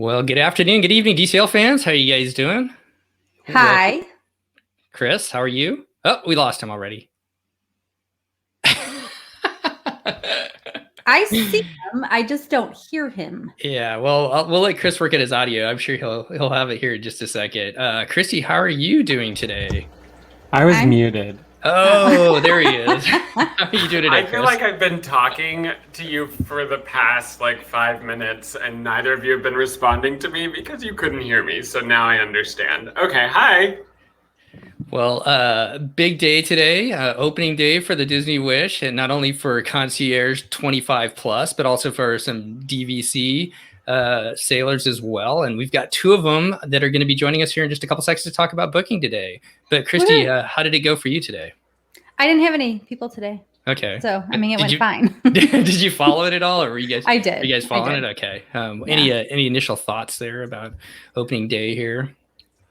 Well, good afternoon, good evening, DCL fans. How are you guys doing? Welcome. Hi. Chris, how are you? Oh, we lost him already. I see him. I just don't hear him. Yeah, well, we'll let Chris work at his audio. I'm sure he'll have it here in just a second. Christy, how are you doing today? I was I'm- muted. Oh, there he is. How are you doing today, I Chris? feel like I've been talking to you for the past 5 minutes and neither of you have been responding to me because you couldn't hear me. So now I understand. Okay, hi. Well, big day today, opening day for the Disney Wish, and not only for Concierge 25 plus, but also for some DVC sailors as well. And we've got two of them that are going to be joining us here in just a couple seconds to talk about booking today. But Christy, how did it go for you today? I didn't have any people today. Okay. So, it went fine. Did you follow it at all, or were you guys? I did. Are you guys following it? Okay. Any initial thoughts there about opening day here?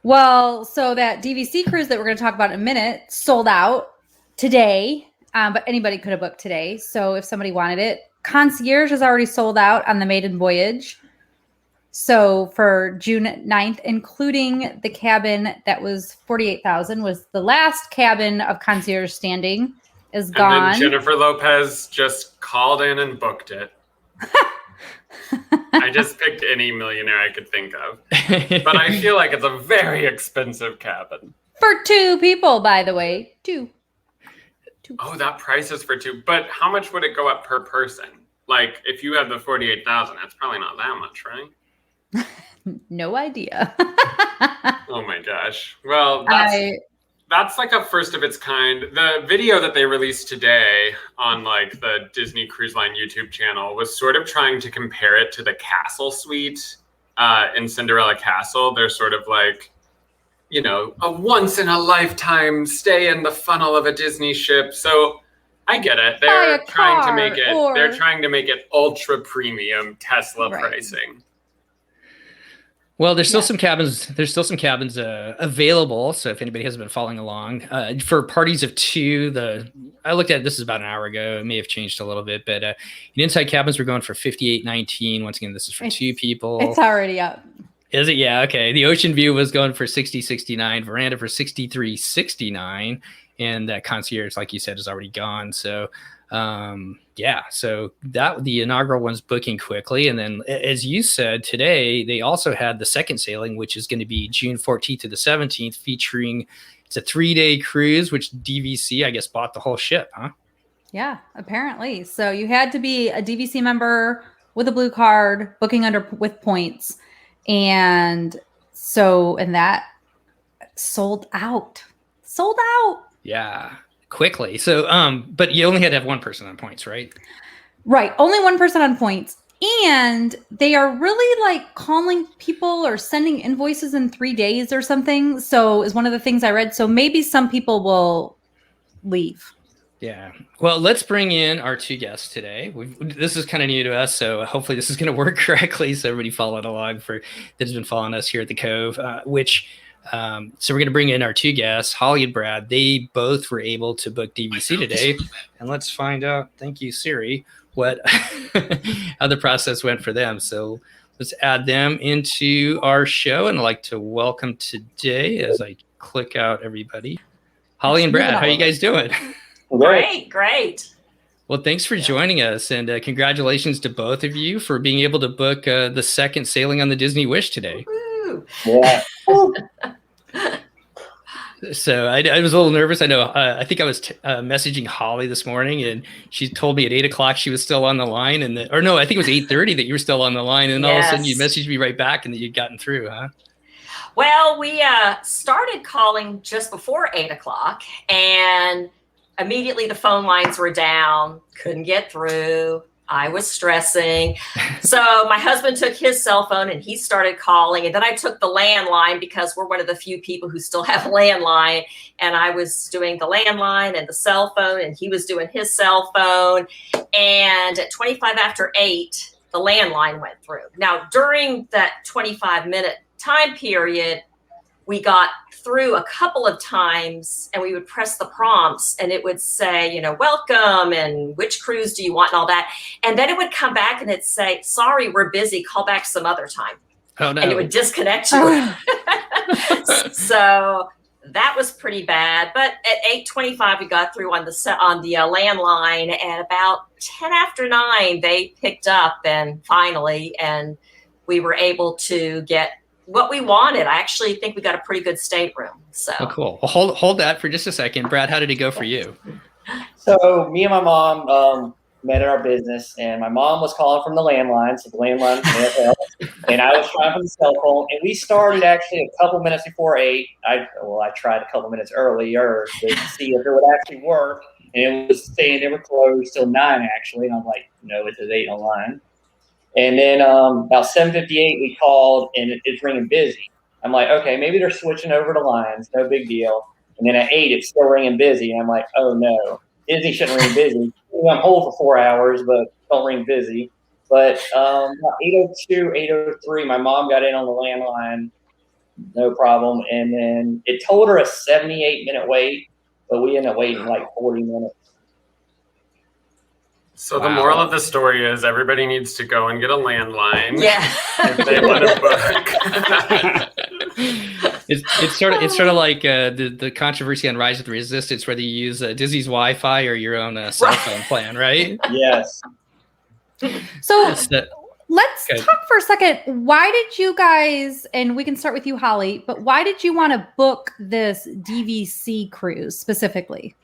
Well, so that DVC cruise that we're going to talk about in a minute sold out today, but anybody could have booked today. So if somebody wanted it, Concierge is already sold out on the maiden voyage. So for June 9th, including the cabin that was $48,000, was the last cabin of Concierge standing is gone. And then Jennifer Lopez just called in and booked it. I just picked any millionaire I could think of. But I feel like it's a very expensive cabin. For two people, by the way. Two. Oh, that price is for two. But how much would it go up per person? If you had the 48,000, that's probably not that much, right? No idea. Oh my gosh. Well, that's like a first of its kind. The video that they released today on the Disney Cruise Line YouTube channel was sort of trying to compare it to the Castle Suite in Cinderella Castle. They're sort of a once in a lifetime stay in the funnel of a Disney ship. So I get it. They're trying to make it ultra premium Tesla pricing. Well, there's still some cabins. There's still some cabins available. So if anybody hasn't been following along, for parties of two, I looked at this is about an hour ago. It may have changed a little bit, but inside cabins we're going for $58.19. Once again, this is for two people. It's already up. Is it? Yeah. Okay. The Ocean View was going for $60.69. Veranda for $63.69, and that Concierge, like you said, is already gone. So. So that the inaugural one's booking quickly. And then, as you said today, they also had the second sailing, which is going to be June 14th to the 17th, featuring it's a 3-day cruise, which DVC, I guess, bought the whole ship, huh? Yeah, apparently. So you had to be a DVC member with a blue card, booking with points. And that sold out. Yeah. Quickly. So, but you only had to have one person on points, right? Right. Only one person on points. And they are really calling people or sending invoices in 3 days or something. So is one of the things I read. So maybe some people will leave. Yeah. Well, let's bring in our two guests today. This is kind of new to us, so hopefully this is going to work correctly. So everybody following along that has been following us here at the Cove, so we're going to bring in our two guests, Holly and Brad. They both were able to book DVC today. And let's find out, thank you, Siri, how the process went for them. So let's add them into our show. And I'd like to welcome today, as I click out everybody, Holly and Brad. How are you guys doing? Great. Well, thanks for joining us. And congratulations to both of you for being able to book the second sailing on the Disney Wish today. Woo-hoo. Yeah. So I was a little nervous. I know. I think I was messaging Holly this morning, and she told me at 8:00 she was still on the line, I think it was 8:30 that you were still on the line, and all of a sudden you messaged me right back, and that you'd gotten through, huh? Well, we started calling just before 8:00, and immediately the phone lines were down. Couldn't get through. I was stressing. So my husband took his cell phone and he started calling. And then I took the landline because we're one of the few people who still have a landline. And I was doing the landline and the cell phone, and he was doing his cell phone. And at 25 after 8, the landline went through. Now, during that 25-minute time period, we got through a couple of times, and we would press the prompts and it would say, welcome and which cruise do you want and all that. And then it would come back and it'd say, sorry, we're busy. Call back some other time. Oh no! And it would disconnect you. So that was pretty bad. But at 8:25, we got through on the landline, and about 10 after 9, they picked up, and finally, and we were able to get what we wanted. I actually think we got a pretty good stateroom. So cool. Well, hold that for just a second, Brad. How did it go for you? So me and my mom met at our business, and my mom was calling from the landline, so the landline and I was trying from the cell phone, and we started actually a couple minutes before 8. I tried a couple minutes earlier to see if it would actually work, and it was saying they were closed till 9 actually, and I'm like, no, it says 8 online. And then about 7:58 we called, and it's ringing busy. I'm like, okay, maybe they're switching over to lines, no big deal. And then at 8 it's still ringing busy, and I'm like, oh no, Disney shouldn't ring busy. I'm on hold for 4 hours, but don't ring busy. But 8:02, 8:03, my mom got in on the landline, no problem. And then it told her a 78-minute wait, but we ended up waiting like 40 minutes. So the moral of the story is everybody needs to go and get a landline. Yeah. If they want to book. It's sort of like the controversy on Rise of the Resistance, whether you use Disney's Wi-Fi or your own cell phone plan, right? Yes. So let's talk for a second. Why did you guys, and we can start with you, Holly, but why did you want to book this DVC cruise specifically?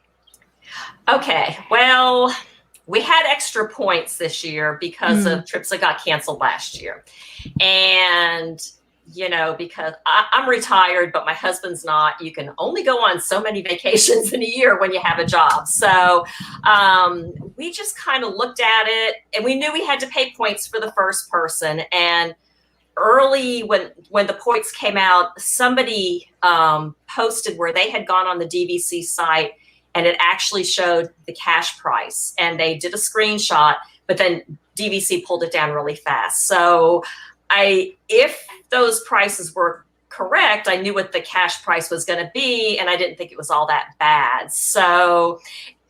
Okay, well, we had extra points this year because of trips that got canceled last year. And, you know, because I'm retired, but my husband's not, you can only go on so many vacations in a year when you have a job. So we just kind of looked at it, and we knew we had to pay points for the first person. And early when the points came out, somebody posted where they had gone on the DVC site, and it actually showed the cash price, and they did a screenshot, but then DVC pulled it down really fast. So if those prices were correct, I knew what the cash price was going to be, and I didn't think it was all that bad. So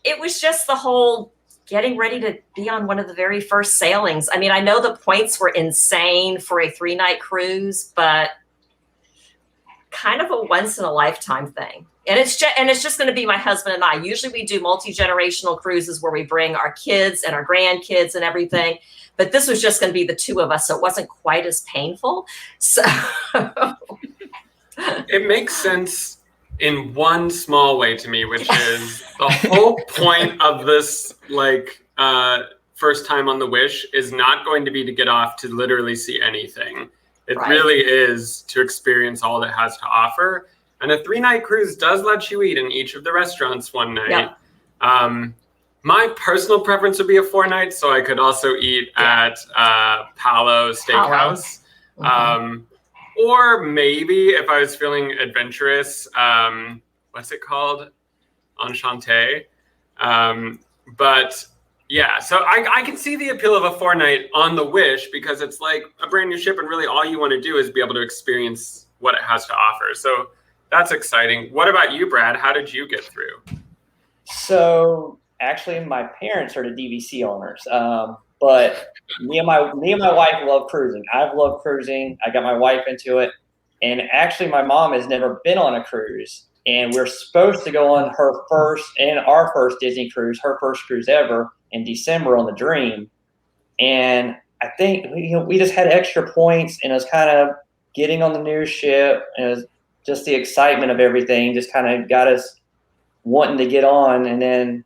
it was just the whole getting ready to be on one of the very first sailings. I mean, I know the points were insane for a 3-night cruise, but kind of a once in a lifetime thing. And it's just going to be my husband and I. Usually we do multi-generational cruises where we bring our kids and our grandkids and everything. But this was just going to be the two of us, so it wasn't quite as painful. So it makes sense in one small way to me, which is the whole point of this first time on the Wish is not going to be to get off to literally see anything. It really is to experience all that it has to offer. And a 3-night cruise does let you eat in each of the restaurants one night. Yep. My personal preference would be a 4-night, so I could also eat at Palo Steakhouse. Mm-hmm. Or maybe if I was feeling adventurous, what's it called? Enchanté. But yeah, so I can see the appeal of a 4-night on the Wish because it's like a brand new ship, and really all you want to do is be able to experience what it has to offer. So that's exciting. What about you, Brad? How did you get through? So actually, my parents are the DVC owners, but me and my wife love cruising. I've loved cruising. I got my wife into it, and actually, my mom has never been on a cruise, and we're supposed to go on our first Disney cruise, her first cruise ever, in December on the Dream. And I think we just had extra points, and it was kind of getting on the new ship, and it was just the excitement of everything just kind of got us wanting to get on. And then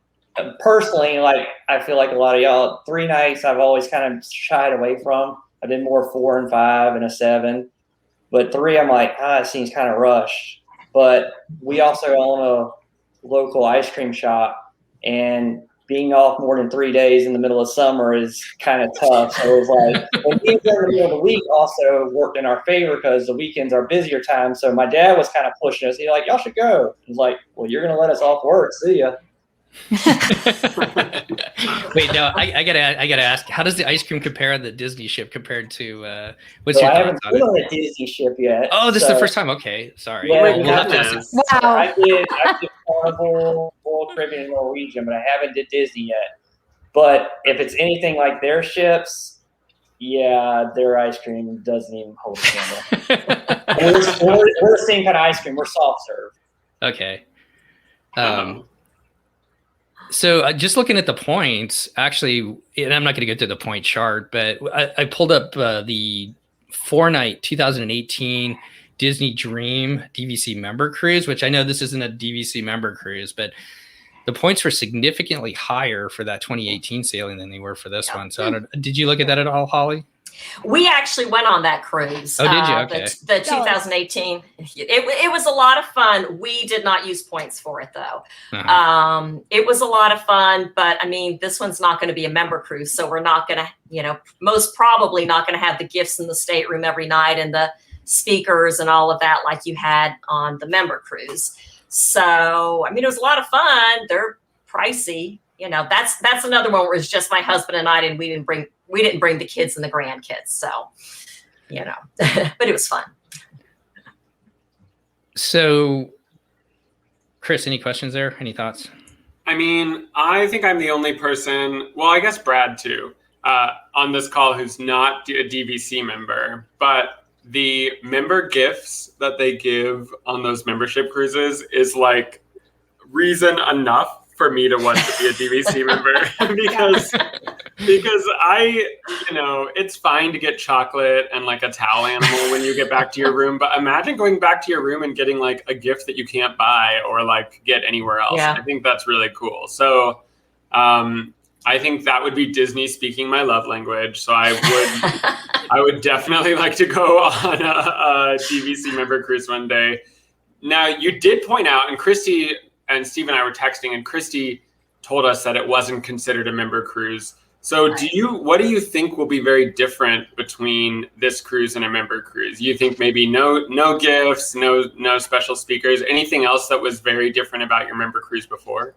personally, I feel like a lot of y'all, 3 nights I've always kind of shied away from. I've been more 4 and 5 and a 7, but 3 I'm like, it seems kind of rushed. But we also own a local ice cream shop, and being off more than 3 days in the middle of summer is kind of tough. So it was like, and being there in the middle of the week also worked in our favor because the weekends are busier times. So my dad was kind of pushing us. He's like, y'all should go. He's like, well, you're going to let us off work. See ya. Wait, no, I gotta ask, how does the ice cream compare on the Disney ship compared to what's your thoughts on it? I haven't been on a Disney ship yet. Oh, this is the first time. Okay, sorry. Yeah, we'll have to wow. I did Carnival, Royal Caribbean, and Norwegian, but I haven't did Disney yet. But if it's anything like their ships, Yeah, their ice cream doesn't even hold a candle. we're the same kind of ice cream. We're soft serve. Okay. So just looking at the points, actually, and I'm not going to go through the point chart, but I pulled up the 4-night 2018 Disney Dream DVC member cruise, which I know this isn't a DVC member cruise, but the points were significantly higher for that 2018 sailing than they were for this one. So did you look at that at all, Holly? We actually went on that cruise. Oh, did you? Okay. The 2018. It was a lot of fun. We did not use points for it, though. Uh-huh. It was a lot of fun, but I mean, this one's not going to be a member cruise. So we're not going to, most probably not going to have the gifts in the stateroom every night and the speakers and all of that like you had on the member cruise. So, I mean, it was a lot of fun. They're pricey. That's another one where it's just my husband and I, and we didn't bring the kids and the grandkids. So, but it was fun. So, Chris, any questions there? Any thoughts? I mean, I think I'm the only person, well, I guess Brad too, on this call who's not a DVC member, but the member gifts that they give on those membership cruises is like reason enough for me to want to be a DVC member because I, it's fine to get chocolate and like a towel animal when you get back to your room. But imagine going back to your room and getting like a gift that you can't buy or like get anywhere else. Yeah. I think that's really cool. So I think that would be Disney speaking my love language. So I would definitely like to go on a DVC member cruise one day. Now, you did point out, and Christy and Steve and I were texting, and Christy told us that it wasn't considered a member cruise. So what do you think will be very different between this cruise and a member cruise? You think maybe no gifts, no special speakers, anything else that was very different about your member cruise before?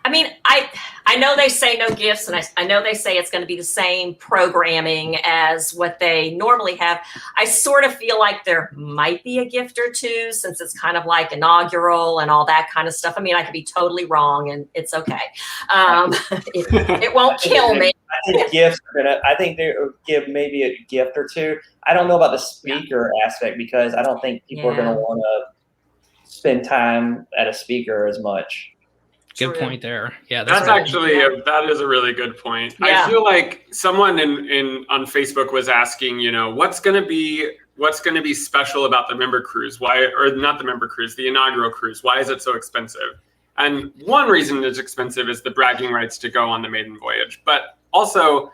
I mean, I know they say no gifts, and I know they say it's going to be the same programming as what they normally have. I sort of feel like there might be a gift or two, since it's kind of like inaugural and all that kind of stuff. I mean, I could be totally wrong, and it's okay. It won't kill me. I think they'll give maybe a gift or two. I don't know about the speaker aspect, because I don't think people are going to want to spend time at a speaker as much. Good point there. Yeah, that's actually that is a really good point. Yeah. I feel like someone on Facebook was asking, what's going to be special about the member cruise? Why, or not the member cruise, the inaugural cruise? Why is it so expensive? And one reason it's expensive is the bragging rights to go on the maiden voyage. But also,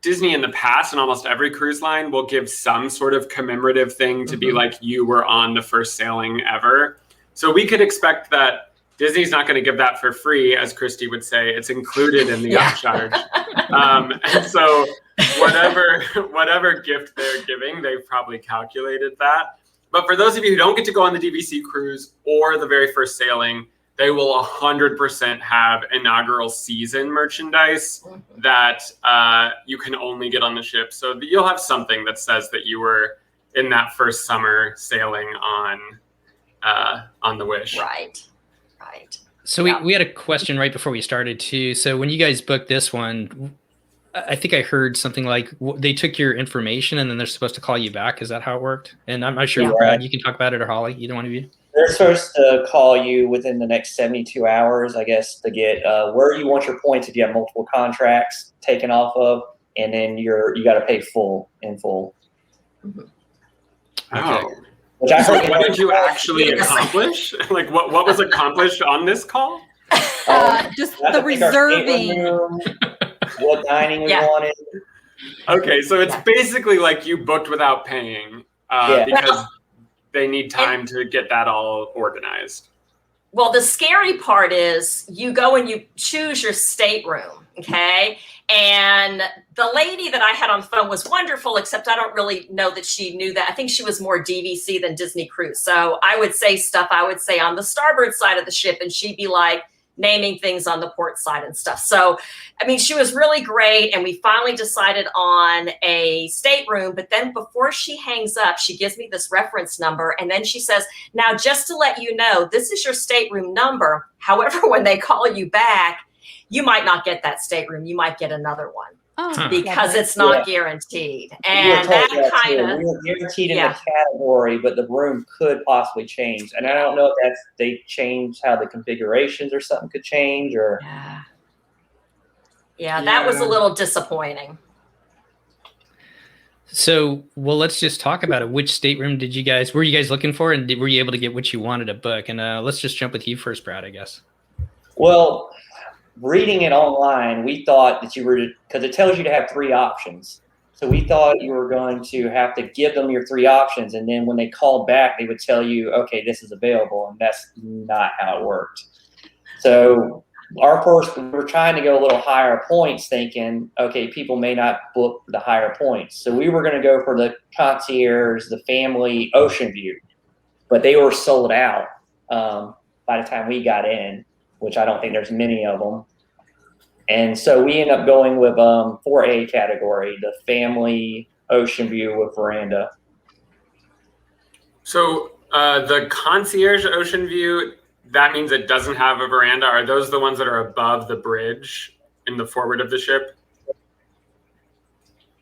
Disney in the past and almost every cruise line will give some sort of commemorative thing to be like you were on the first sailing ever. So we could expect that Disney's not going to give that for free, as Christy would say. It's included in the upcharge. And so whatever gift they're giving, they've probably calculated that. But for those of you who don't get to go on the DVC cruise or the very first sailing, they will 100% have inaugural season merchandise that you can only get on the ship. So you'll have something that says that you were in that first summer sailing on the Wish. Right. So we had a question right before we started too. So when you guys booked this one, I think I heard something like they took your information and then they're supposed to call you back. Is that how it worked? And I'm not sure, Brad, you can talk about it, or Holly, either one of you. They're supposed to call you within the next 72 hours, I guess, to get where you want your points if you have multiple contracts taken off of, and then you got to pay in full. Mm-hmm. Okay. Which I heard, what did you actually accomplish? Like what was accomplished on this call? Just the reserving. What dining we wanted. Okay, so it's basically like you booked without paying because they need time to get that all organized. Well, the scary part is you go and you choose your stateroom, okay? And the lady that I had on the phone was wonderful, except I don't really know that she knew that. I think she was more DVC than Disney Cruise. So I would say stuff I would say on the starboard side of the ship, and she'd be like naming things on the port side and stuff. So, I mean, she was really great. And we finally decided on a stateroom. But then before she hangs up, she gives me this reference number. And then she says, now, just to let you know, this is your stateroom number. However, when they call you back, you might not get that stateroom. You might get another one. Oh, because it's not guaranteed. And that kind of, we were guaranteed in the category, but the room could possibly change. And I don't know if they changed how the configurations or something could change, or. Yeah, that was a little disappointing. So, well, let's just talk about it. Which stateroom were you guys looking for, and were you able to get what you wanted to book? And let's just jump with you first, Brad, I guess. Well, reading it online, we thought that because it tells you to have 3 options. So we thought you were going to have to give them your 3 options. And then when they called back, they would tell you, okay, this is available. And that's not how it worked. So we were trying to go a little higher points, thinking, okay, people may not book the higher points. So we were going to go for the concierge, the family Ocean View, but they were sold out by the time we got in, which I don't think there's many of them. And so we ended up going with 4A category, the family Ocean View with veranda. So the concierge Ocean View, that means it doesn't have a veranda. Are those the ones that are above the bridge in the forward of the ship?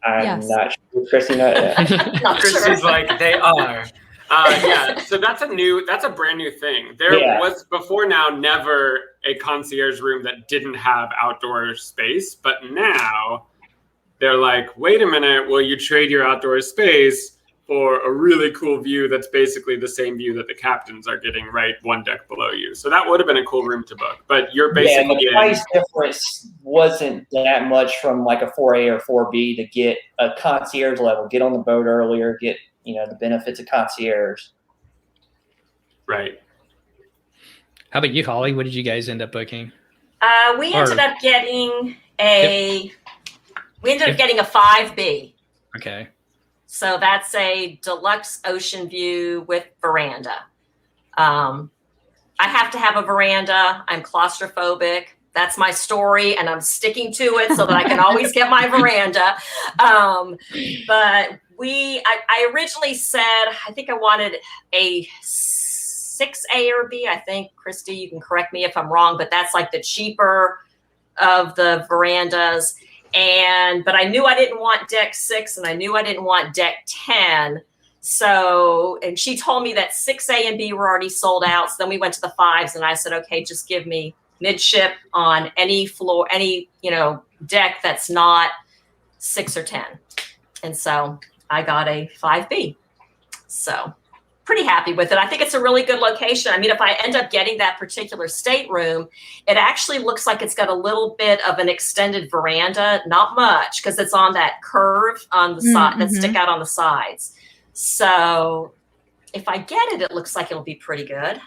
I'm not sure. Chrissy, Chrissy's like, they are. Yeah, so that's a brand new thing. There was before now never a concierge room that didn't have outdoor space, but now they're like, wait a minute, will you trade your outdoor space for a really cool view that's basically the same view that the captains are getting right one deck below you? So that would have been a cool room to book, but you're basically the price difference wasn't that much from like a 4A or 4B to get a concierge level, get on the boat earlier, get the benefits of concierge. Right. How about you, Holly? What did you guys end up booking? We ended up getting a 5B. Okay. So that's a deluxe ocean view with veranda. I have to have a veranda. I'm claustrophobic. That's my story, and I'm sticking to it so that I can always get my veranda. But I originally said, I think I wanted a 6A or B. I think, Christy, you can correct me if I'm wrong, but that's like the cheaper of the verandas. But I knew I didn't want deck 6 and I knew I didn't want deck 10. And she told me that 6A and B were already sold out. So then we went to the 5s and I said, okay, just give me midship on any floor, any, deck that's not 6 or 10. And so I got a 5B. So pretty happy with it. I think it's a really good location. I mean, if I end up getting that particular stateroom, it actually looks like it's got a little bit of an extended veranda, not much, because it's on that curve on the side that stick out on the sides. So if I get it, it looks like it'll be pretty good.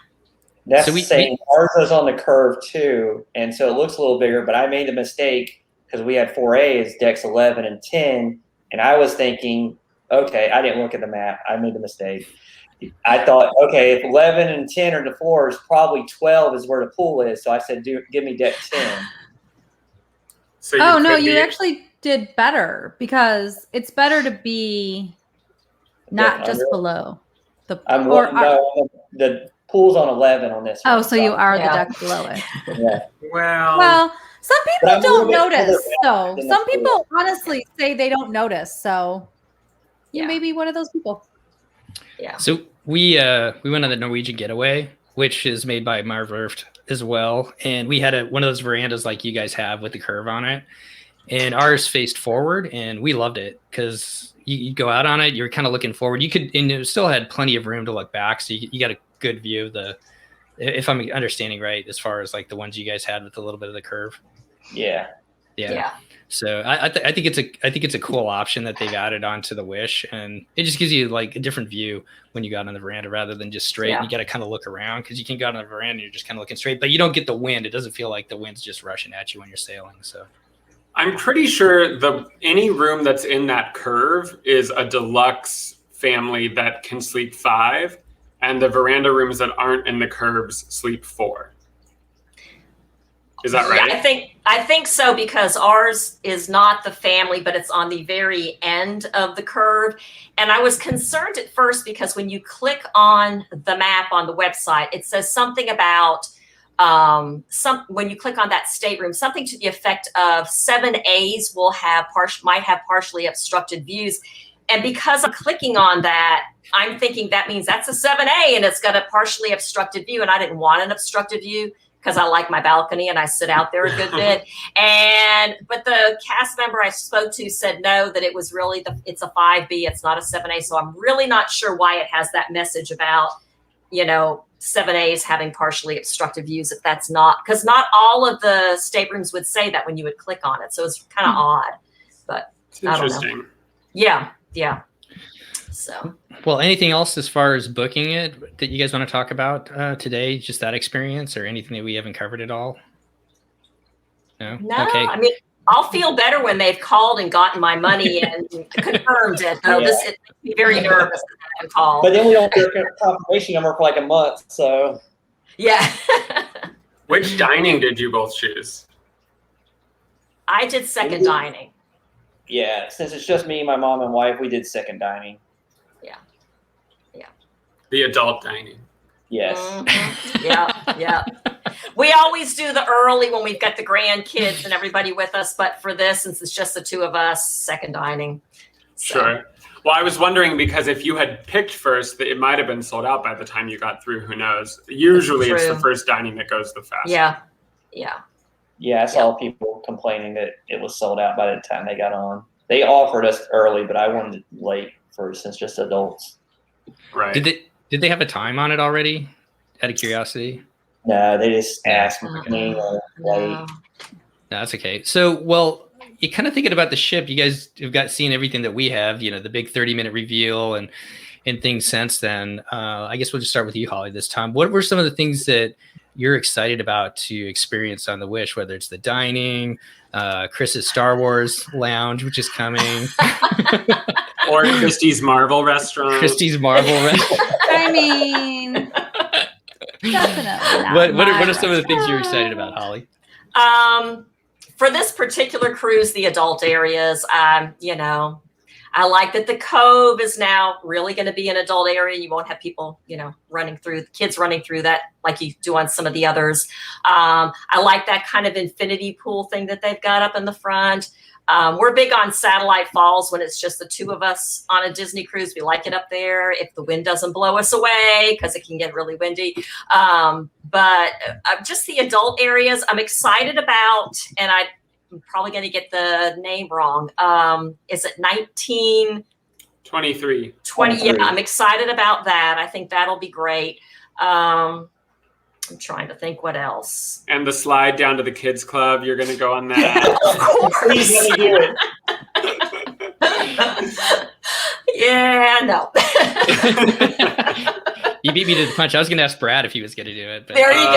That's ours is on the curve too, and so it looks a little bigger, but I made the mistake because we had 4A as decks 11 and 10, and I was thinking, okay, I didn't look at the map. I made the mistake. I thought, okay, if 11 and 10 are the floors, probably 12 is where the pool is. So I said, give me deck 10. So you actually did better, because it's better to be not just below the. The pool's on 11 on this. Oh, so you are the deck below it. Yeah. Well, some people don't notice, though. Some people honestly say they don't notice. So you may be one of those people. Yeah. So we went on the Norwegian Getaway, which is made by Marverft as well, and we had one of those verandas like you guys have with the curve on it, and ours faced forward, and we loved it because you go out on it, you're kind of looking forward. And it still had plenty of room to look back, so you got a good view of the. If I'm understanding right, as far as like the ones you guys had with a little bit of the curve. Yeah. So I think it's a cool option that they've added onto the Wish, and it just gives you like a different view when you go out on the veranda rather than just straight. You got to kind of look around, because you can go out on the veranda and you're just kind of looking straight, but you don't get the wind. It doesn't feel like the wind's just rushing at you when you're sailing. So I'm pretty sure any room that's in that curve is a deluxe family that can sleep 5, and the veranda rooms that aren't in the curves sleep 4. Is that right? Yeah, I think so, because ours is not the family, but it's on the very end of the curve. And I was concerned at first because when you click on the map on the website, it says something about when you click on that stateroom, something to the effect of 7As might have partially obstructed views. And because I'm clicking on that, I'm thinking that means that's a 7A and it's got a partially obstructed view. And I didn't want an obstructed view because I like my balcony and I sit out there a good bit. But the cast member I spoke to said no, that it was really it's a 5B, it's not a 7A. So I'm really not sure why it has that message about, 7As having partially obstructed views, if that's not, because not all of the staterooms would say that when you would click on it. So it's kind of odd, but it's interesting. Yeah. So, well, anything else as far as booking it that you guys want to talk about today? Just that experience, or anything that we haven't covered at all? No. Okay. I mean, I'll feel better when they've called and gotten my money and confirmed it. Though it makes me very nervous to have to call. But then we don't get a confirmation number for like a month. So yeah. Which dining did you both choose? I did second dining. Yeah, since it's just me, my mom, and wife, we did second dining. The adult dining. Yes. Mm-hmm. Yeah. We always do the early when we've got the grandkids and everybody with us, but for this, since it's just the two of us, second dining. So. Sure. Well, I was wondering because if you had picked first, it might have been sold out by the time you got through. Who knows? Usually it's the first dining that goes the fastest. Yeah. Yeah, I saw people complaining that it was sold out by the time they got on. They offered us early, but I wanted it late since just adults. Right. Did they have a time on it already? Out of curiosity. No, they just asked me late. No, that's okay. So, well, you kind of thinking about the ship. You guys have seen everything that we have. The big 30-minute reveal and things since then. I guess we'll just start with you, Holly, this time. What were some of the things that you're excited about to experience on the Wish? Whether it's the dining, Chris's Star Wars lounge, which is coming, or Christie's Marvel restaurant. I mean, definitely. What are some of the things you're excited about, Holly? For this particular cruise, the adult areas, I like that the Cove is now really going to be an adult area. You won't have people, kids running through that like you do on some of the others. I like that kind of infinity pool thing that they've got up in the front. We're big on Satellite Falls when it's just the two of us on a Disney cruise. We like it up there if the wind doesn't blow us away because it can get really windy. But just the adult areas I'm excited about, and I'm probably going to get the name wrong. Is it 1923? 20. Yeah, I'm excited about that. I think that'll be great. I'm trying to think what else. And the slide down to the kids club, you're going to go on that. Of course. Yeah, no. You beat me to the punch. I was going to ask Brad if he was going to do it. But, there you go.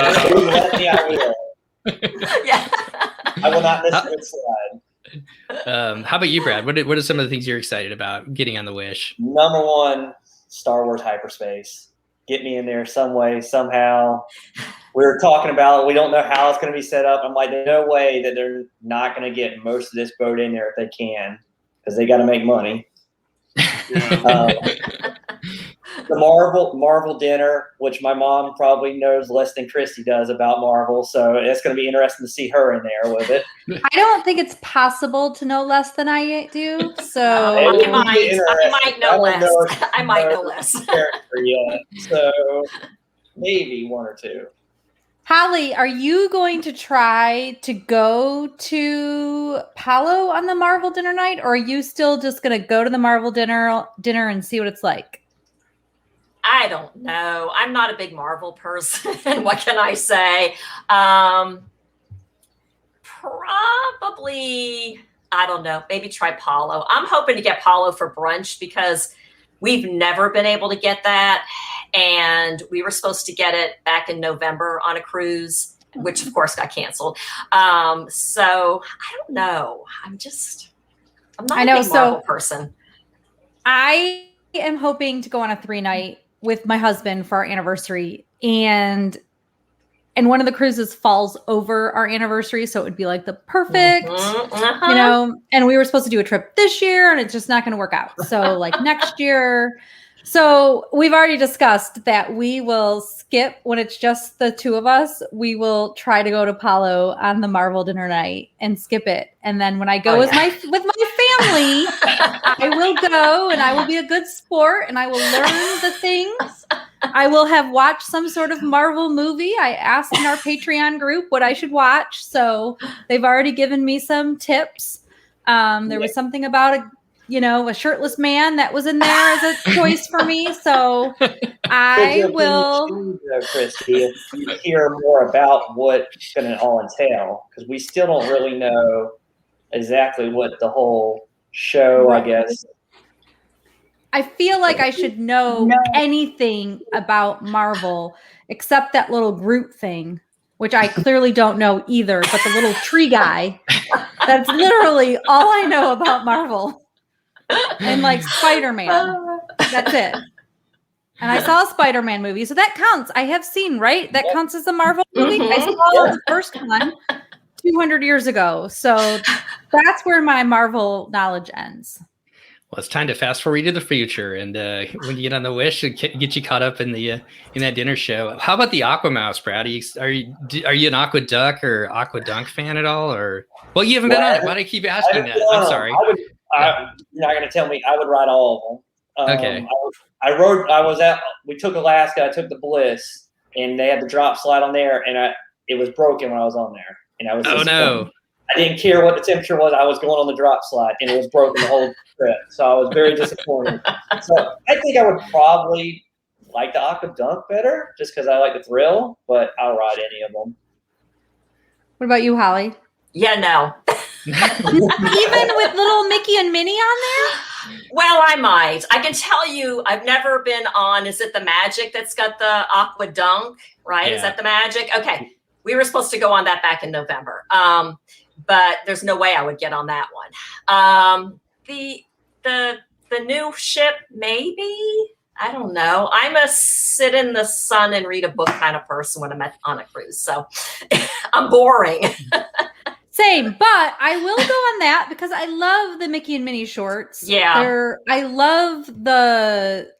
Yeah. I will not miss the slide. How about you, Brad? What are some of the things you're excited about getting on the Wish? Number one, Star Wars hyperspace. Get me in there some way, somehow. We were talking about it. We don't know how it's going to be set up. I'm like, there's no way that they're not going to get most of this boat in there if they can, because they got to make money. Yeah. The Marvel dinner, which my mom probably knows less than Christy does about Marvel, so it's going to be interesting to see her in there with it. I don't think it's possible to know less than I do, so I might know less. I might know less. Character yet, so maybe one or two. Holly, are you going to try to go to Palo on the Marvel dinner night, or are you still just going to go to the Marvel dinner and see what it's like? I don't know. I'm not a big Marvel person. What can I say? Probably, I don't know, maybe try Palo. I'm hoping to get Palo for brunch because we've never been able to get that. And we were supposed to get it back in November on a cruise, which of course got canceled. So I don't know. I'm not a big Marvel person. I am hoping to go on a 3-night with my husband for our anniversary, and one of the cruises falls over our anniversary, so it would be like the perfect, and we were supposed to do a trip this year, and it's just not going to work out. So like next year, So we've already discussed that we will skip when it's just the two of us. We will try to go to Palo on the Marvel dinner night and skip it. And then when I go with my family, I will go and I will be a good sport and I will learn the things. I will have watched some sort of Marvel movie. I asked in our Patreon group what I should watch. So they've already given me some tips. There was something about a shirtless man that was in there as a choice for me. So I will. Christy, if you hear more about what it's going to all entail, because we still don't really know exactly what the whole show, I guess. I feel like I should know anything about Marvel except that little Groot thing, which I clearly don't know either, but the little tree guy. That's literally all I know about Marvel. And like Spider-Man. That's it. And I saw a Spider-Man movie, so that counts. I have seen, right? That counts as a Marvel movie. I saw the first one 200 years ago. So that's where my Marvel knowledge ends. Well, it's time to fast forward to the future, and when you get on the Wish, it get you caught up in that dinner show. How about the Aquamouse, Brad? Are you an Aqua Duck or Aqua Dunk fan at all? Or you haven't been on it. Why do I keep asking that? I'm sorry. You're not going to tell me. I would ride all of them. Okay. We took Alaska. I took the Bliss, and they had the drop slide on there, and it was broken when I was on there, and I was. Oh no. I didn't care what the temperature was. I was going on the drop slide, and it was broken the whole trip. So I was very disappointed. So I think I would probably like the Aqua Dunk better, just because I like the thrill. But I'll ride any of them. What about you, Holly? Yeah, no. Even with little Mickey and Minnie on there? Well, I might. I can tell you, I've never been on. Is it the Magic that's got the Aqua Dunk? Right? Yeah. Is that the Magic? Okay. We were supposed to go on that back in November. But there's no way I would get on that one. The new ship, maybe. I don't know. I'm a sit in the sun and read a book kind of person when I'm on a cruise. So I'm boring. Same, but I will go on that because I love the Mickey and Minnie shorts. Yeah. I love the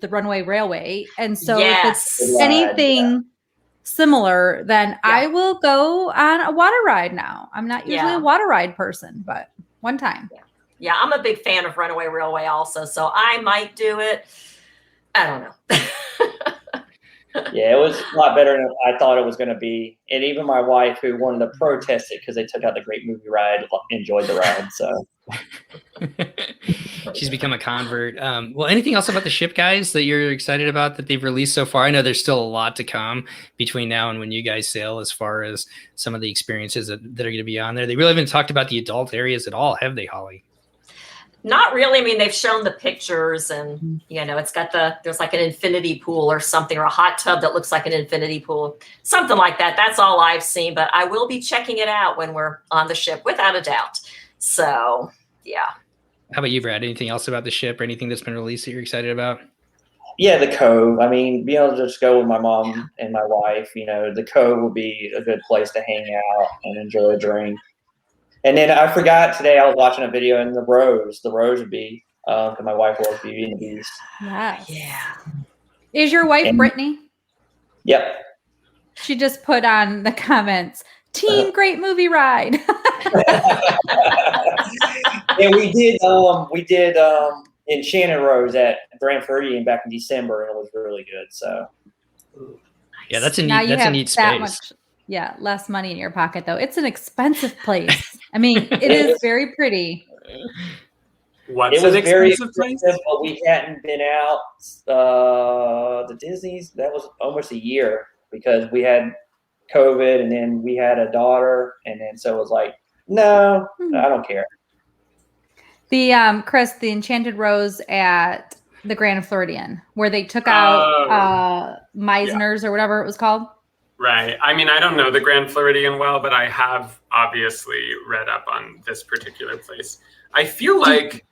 Runaway Railway. And so if it's anything similar, then I will go on a water ride now. I'm not usually a water ride person, but one time. Yeah, I'm a big fan of Runaway Railway also, so I might do it. I don't know. Yeah, it was a lot better than I thought it was going to be. And even my wife, who wanted to protest it because they took out the Great Movie Ride, enjoyed the ride. So she's become a convert. Well, anything else about the ship, guys, that you're excited about that they've released so far? I know there's still a lot to come between now and when you guys sail, as far as some of the experiences that are going to be on there. They really haven't talked about the adult areas at all, have they, Holly? Not really. I mean, they've shown the pictures and, it's got there's like an infinity pool or something, or a hot tub that looks like an infinity pool, something like that. That's all I've seen, but I will be checking it out when we're on the ship, without a doubt. So, yeah. How about you, Brad? Anything else about the ship or anything that's been released that you're excited about? Yeah, the Cove. I mean, being able to just go with my mom and my wife, the Cove would be a good place to hang out and enjoy a drink. And then I forgot today, I was watching a video in the Rose. The Rose would be, because my wife loves Beauty and the Beast. Yes. Yeah. Is your wife Brittany? Yep. She just put on the comments, Team Great Movie Ride. And we did Enchanted Rose at Grand Floridian back in December, and it was really good. So yeah, that's a neat space. Less money in your pocket though. It's an expensive place. I mean, it is very pretty. It was very expensive, but we hadn't been out the Disney's. That was almost a year because we had COVID, and then we had a daughter, and then so it was like, no, I don't care. The Chris, the Enchanted Rose at the Grand Floridian, where they took out Meisner's or whatever it was called. Right. I mean, I don't know the Grand Floridian well, but I have obviously read up on this particular place. I feel like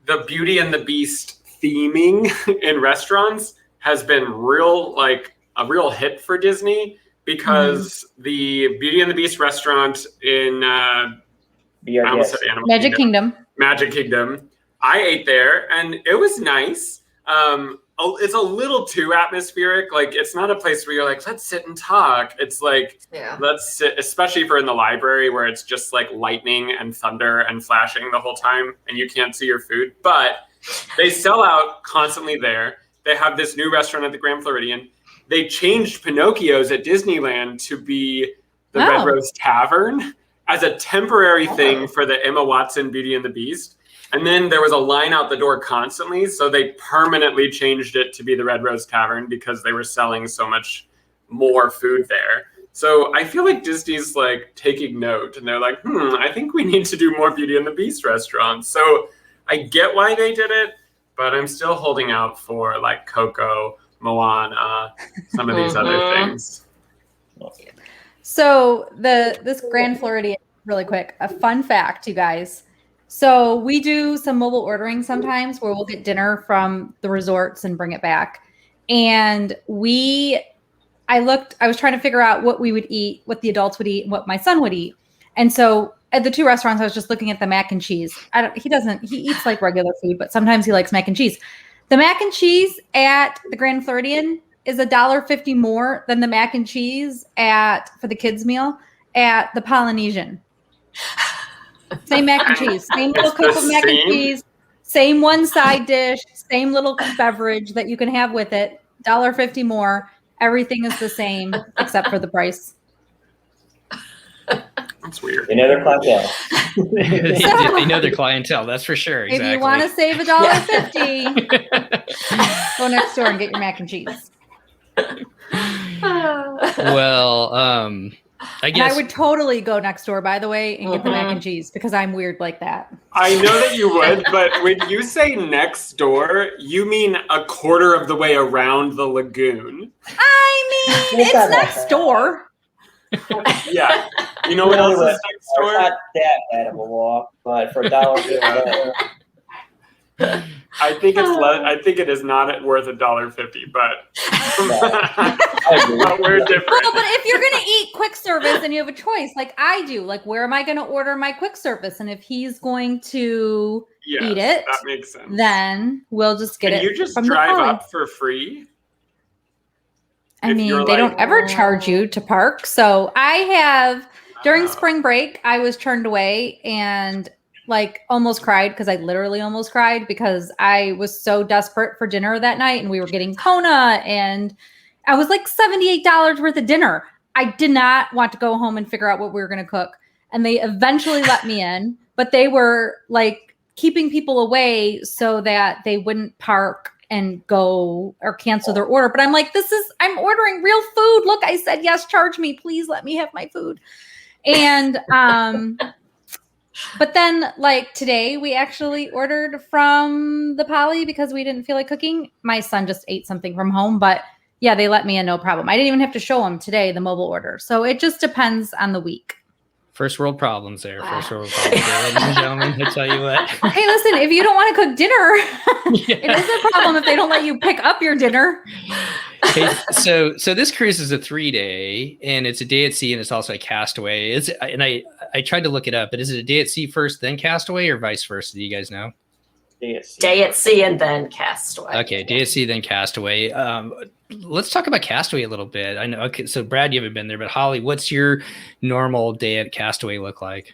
the Beauty and the Beast theming in restaurants has been a real hit for Disney, because the Beauty and the Beast restaurant in Magic Kingdom I ate there, and it was nice. It's a little too atmospheric. Like, it's not a place where you're like, let's sit and talk. It's like, let's sit, especially if you're in the library where it's just like lightning and thunder and flashing the whole time and you can't see your food. But they sell out constantly there. They have this new restaurant at the Grand Floridian. They changed Pinocchio's at Disneyland to be the Red Rose Tavern as a temporary thing for the Emma Watson Beauty and the Beast. And then there was a line out the door constantly, so they permanently changed it to be the Red Rose Tavern because they were selling so much more food there. So I feel like Disney's like taking note, and they're like, I think we need to do more Beauty and the Beast restaurants. So I get why they did it, but I'm still holding out for like Coco, Moana, some of these other things. So this Grand Floridian, really quick, a fun fact, you guys. So we do some mobile ordering sometimes where we'll get dinner from the resorts and bring it back. And I was trying to figure out what we would eat, what the adults would eat, and what my son would eat. And so at the two restaurants, I was just looking at the mac and cheese. He eats like regular food, but sometimes he likes mac and cheese. The mac and cheese at the Grand Floridian is $1.50 more than the mac and cheese for the kids meal at the Polynesian. Same mac and cheese, same little cup of mac and cheese, same one side dish, same little beverage that you can have with it, $1.50 more. Everything is the same except for the price. That's weird. They know their clientele. They know their clientele, that's for sure. Exactly. If you want to save $1.50, go next door and get your mac and cheese. Well, I guess I would totally go next door, by the way, and get the mac and cheese because I'm weird like that. I know that you would, but when you say next door, you mean a quarter of the way around the lagoon. I mean, it's next door. Yeah. You know what else is next door? It's not that bad of a walk, but for $1.50. I think it is not worth $1.50, but we're different. Well, but if you're gonna eat quick service and you have a choice, like I do, like where am I gonna order my quick service? And if he's going to eat it, that makes sense. Then we'll just get it. Can you just from drive the up for free? I mean, they don't ever charge you to park. So I have during spring break, I was turned away and like almost cried because I literally almost cried because I was so desperate for dinner that night and we were getting Kona and I was like $78 worth of dinner. I did not want to go home and figure out what we were going to cook. And they eventually let me in, but they were like keeping people away so that they wouldn't park and go or cancel their order. But I'm like, I'm ordering real food. Look, I said, yes, charge me. Please let me have my food. And, but then like today we actually ordered from the Poly because we didn't feel like cooking. My son just ate something from home, but yeah, they let me in, no problem. I didn't even have to show him today the mobile order. So it just depends on the week. First world problems there. First world problems there, ladies and gentlemen. I tell you what. Hey, listen, if you don't want to cook dinner, it is a problem if they don't let you pick up your dinner. Hey, so this cruise is a 3-day, and it's a day at sea, and it's also a Castaway. I tried to look it up, but is it a day at sea first, then Castaway, or vice versa? Do you guys know? Day at sea and then Castaway. Okay, day at sea, then Castaway. Let's talk about Castaway a little bit. I know. Okay, so Brad, you haven't been there, but Holly, what's your normal day at Castaway look like?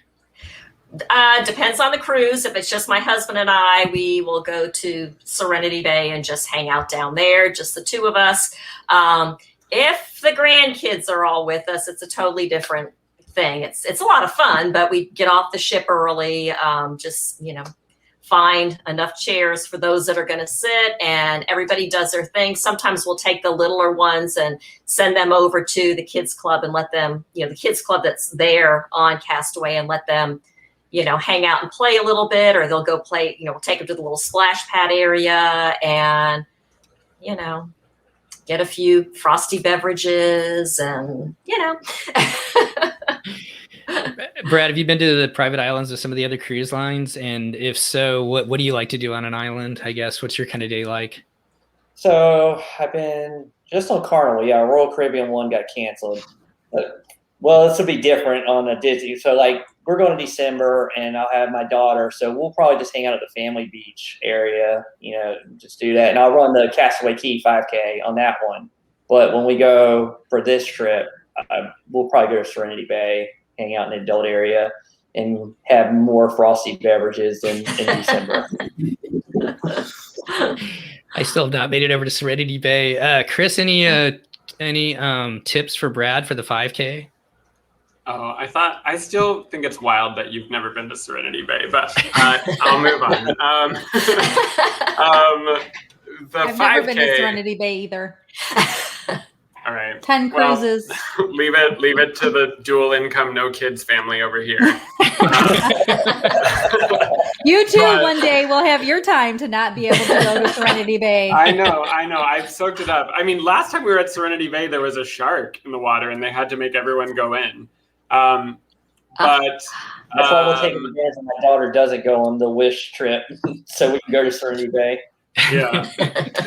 Depends on the cruise. If it's just my husband and I, we will go to Serenity Bay and just hang out down there, just the two of us. If the grandkids are all with us, it's a totally different thing. It's a lot of fun, but we get off the ship early, find enough chairs for those that are going to sit, and everybody does their thing. Sometimes we'll take the littler ones and send them over to the kids club and let them, the kids club that's there on Castaway, and let them, hang out and play a little bit, or they'll go play, we'll take them to the little splash pad area and, get a few frosty beverages and, Brad, have you been to the private islands of some of the other cruise lines? And if so, what do you like to do on an island, I guess? What's your kind of day like? So I've been just on Carnival. Yeah, Royal Caribbean one got canceled. Well, this will be different on a Disney. So like we're going to December, and I'll have my daughter, so we'll probably just hang out at the family beach area, just do that. And I'll run the Castaway Cay 5K on that one. But when we go for this trip, we'll probably go to Serenity Bay, hang out in the adult area, and have more frosty beverages in December. I still have not made it over to Serenity Bay. Chris, any tips for Brad for the 5K? Oh, I still think it's wild that you've never been to Serenity Bay, but I'll move on. I've never been to Serenity Bay either. All right. 10 cruises. Leave it to the dual income, no kids family over here. You too, one day will have your time to not be able to go to Serenity Bay. I know. I've soaked it up. I mean, last time we were at Serenity Bay, there was a shark in the water and they had to make everyone go in. But that's why we're taking advantage of my daughter doesn't go on the Wish trip, so we can go to Serenity Bay. Yeah.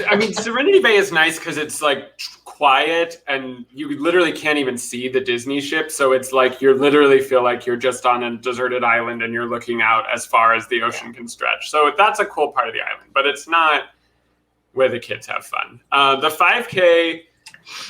I mean, Serenity Bay is nice because it's like quiet and you literally can't even see the Disney ship. So it's like you literally feel like you're just on a deserted island and you're looking out as far as the ocean can stretch. So that's a cool part of the island, but it's not where the kids have fun. The 5K,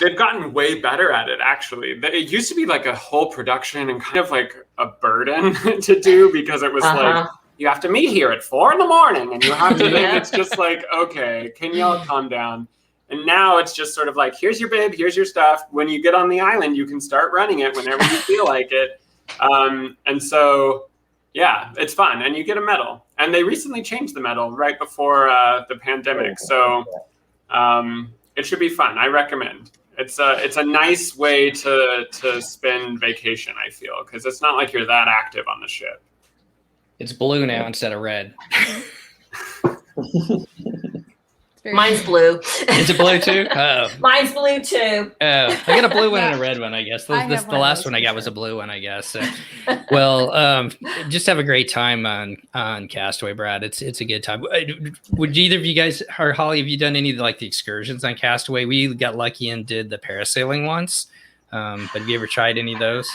they've gotten way better at it, actually. It used to be like a whole production and kind of like a burden to do because it was like, you have to meet here at 4 a.m. and you have to, it's just like, okay, can y'all calm down? And now it's just sort of like, here's your bib, here's your stuff. When you get on the island, you can start running it whenever you feel like it. And so, yeah, it's fun. And you get a medal. And they recently changed the medal right before the pandemic. So it should be fun. I recommend. It's a nice way to spend vacation, I feel, because it's not like you're that active on the ship. It's blue now instead of red. Mine's blue. Is it blue too? Oh. Mine's blue too. Oh, I got a blue one and a red one, I guess. The last one I got was a blue one, I guess. So, well, just have a great time on Castaway, Brad. It's a good time. Would either of you guys, or Holly, have you done any of the excursions on Castaway? We got lucky and did the parasailing once. But have you ever tried any of those?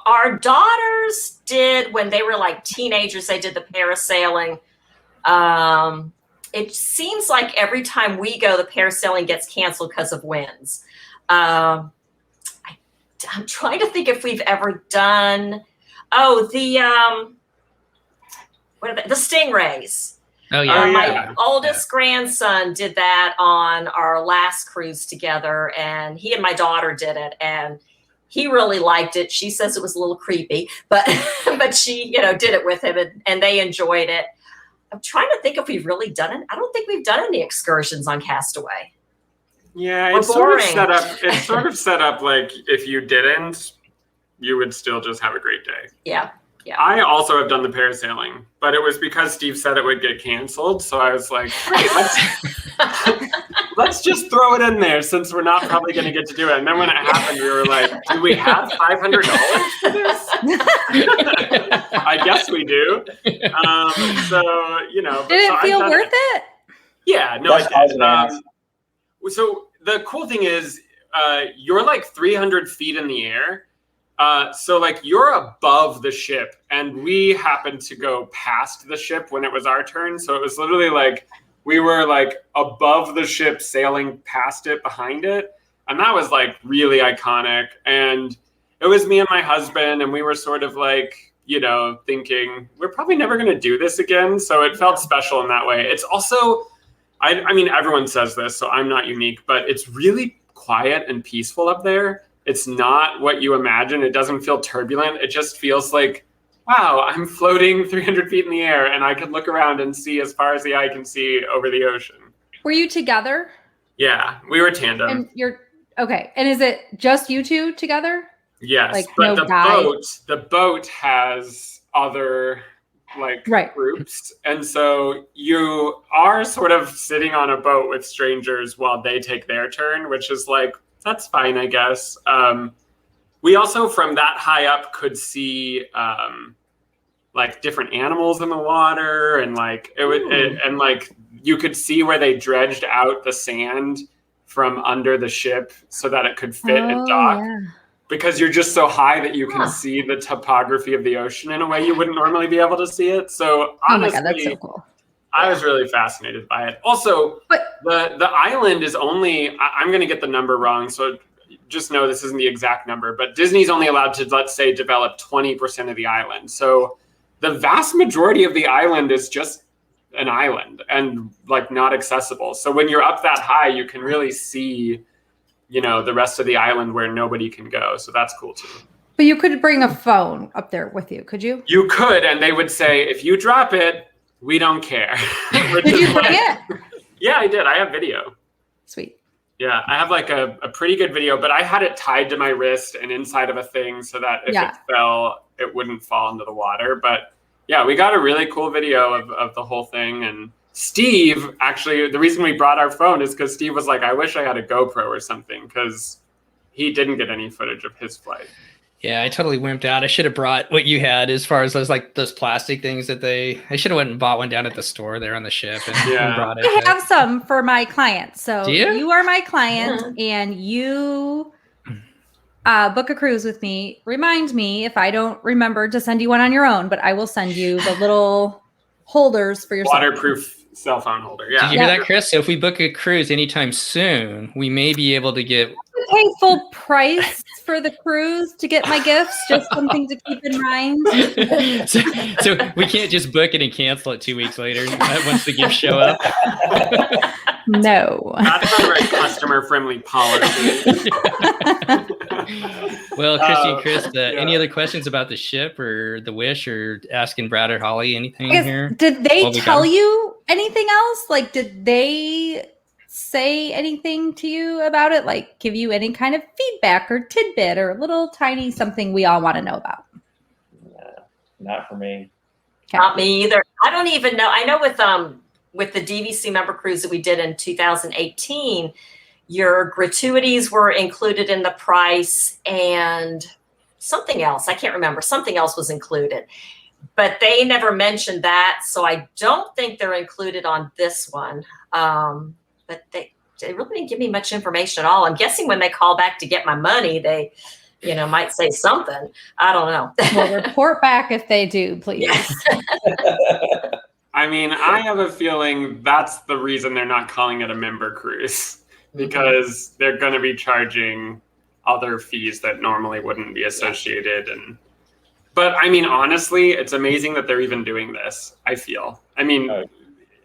Our daughters did, when they were like teenagers, they did the parasailing. It seems like every time we go, the parasailing gets canceled because of winds. I'm trying to think if we've ever done, the Stingrays. Oh, yeah. My oldest grandson did that on our last cruise together, and he and my daughter did it, and he really liked it. She says it was a little creepy, but she, did it with him and they enjoyed it. I'm trying to think if we've really done it. I don't think we've done any excursions on Castaway. Yeah, it's sort of set up like if you didn't, you would still just have a great day. Yeah. I also have done the parasailing, but it was because Steve said it would get canceled. So I was like, great, let's just throw it in there since we're not probably going to get to do it. And then when it happened, we were like, do we have $500 for this? I guess we do. Did it feel worth it? Yeah, no, it did. So the cool thing is you're like 300 feet in the air. So like you're above the ship, and we happened to go past the ship when it was our turn. So it was literally like we were like above the ship sailing past it, behind it. And that was like really iconic. And it was me and my husband, and we were sort of like, thinking we're probably never going to do this again. So it felt special in that way. It's also, I mean, everyone says this, so I'm not unique, but it's really quiet and peaceful up there. It's not what you imagine. It doesn't feel turbulent. It just feels like, wow, I'm floating 300 feet in the air and I can look around and see as far as the eye can see over the ocean. Were you together? Yeah, we were tandem. And okay. And is it just you two together? Yes, but the boat has other groups. And so you are sort of sitting on a boat with strangers while they take their turn, which is like, that's fine, I guess. We also, from that high up, could see different animals in the water, and you could see where they dredged out the sand from under the ship so that it could fit and dock. because you're just so high that you can see the topography of the ocean in a way you wouldn't normally be able to see it. So honestly, oh my God, that's so cool. I was really fascinated by it. Also, the island is only, I'm going to get the number wrong, so just know this isn't the exact number, but Disney's only allowed to, let's say, develop 20% of the island. So the vast majority of the island is just an island and like not accessible. So when you're up that high, you can really see, you know, the rest of the island where nobody can go. So that's cool too. But you could bring a phone up there with you, could you? You could, and they would say, if you drop it, we don't care. Did you bring it? Yeah, I did. I have video. Sweet. Yeah, I have like a pretty good video, but I had it tied to my wrist and inside of a thing so that if it fell, it wouldn't fall into the water. But yeah, we got a really cool video of the whole thing. And Steve, actually, the reason we brought our phone is because Steve was like, I wish I had a GoPro or something, because he didn't get any footage of his flight. Yeah, I totally wimped out. I should have brought what you had as far as those plastic things that I should have went and bought one down at the store there on the ship and brought it. I have some for my clients. So you are my client and you book a cruise with me. Remind me if I don't remember to send you one on your own, but I will send you the little holders for your waterproof cell phone holder. Yeah. Did you hear that, Chris? So if we book a cruise anytime soon, we may be able to get pay full price for the cruise to get my gifts. Just something to keep in mind. so we can't just book it and cancel it 2 weeks later once the gifts show up. No, that's not a very customer-friendly policy. Well, Christy and Chris, any other questions about the ship or the Wish, or asking Brad or Holly anything here? Did they tell you anything else? Like, did they say anything to you about it? Like, give you any kind of feedback or tidbit or little tiny something we all want to know about? Not for me. Okay. Not me either. I don't even know. I know with the DVC member cruise that we did in 2018, your gratuities were included in the price and something else. I can't remember. Something else was included, but they never mentioned that. So I don't think they're included on this one. But they really didn't give me much information at all. I'm guessing when they call back to get my money, they, might say something. I don't know. Well, report back if they do, please. I mean, I have a feeling that's the reason they're not calling it a member cruise, because they're going to be charging other fees that normally wouldn't be associated. But I mean, honestly, it's amazing that they're even doing this. I feel. I mean,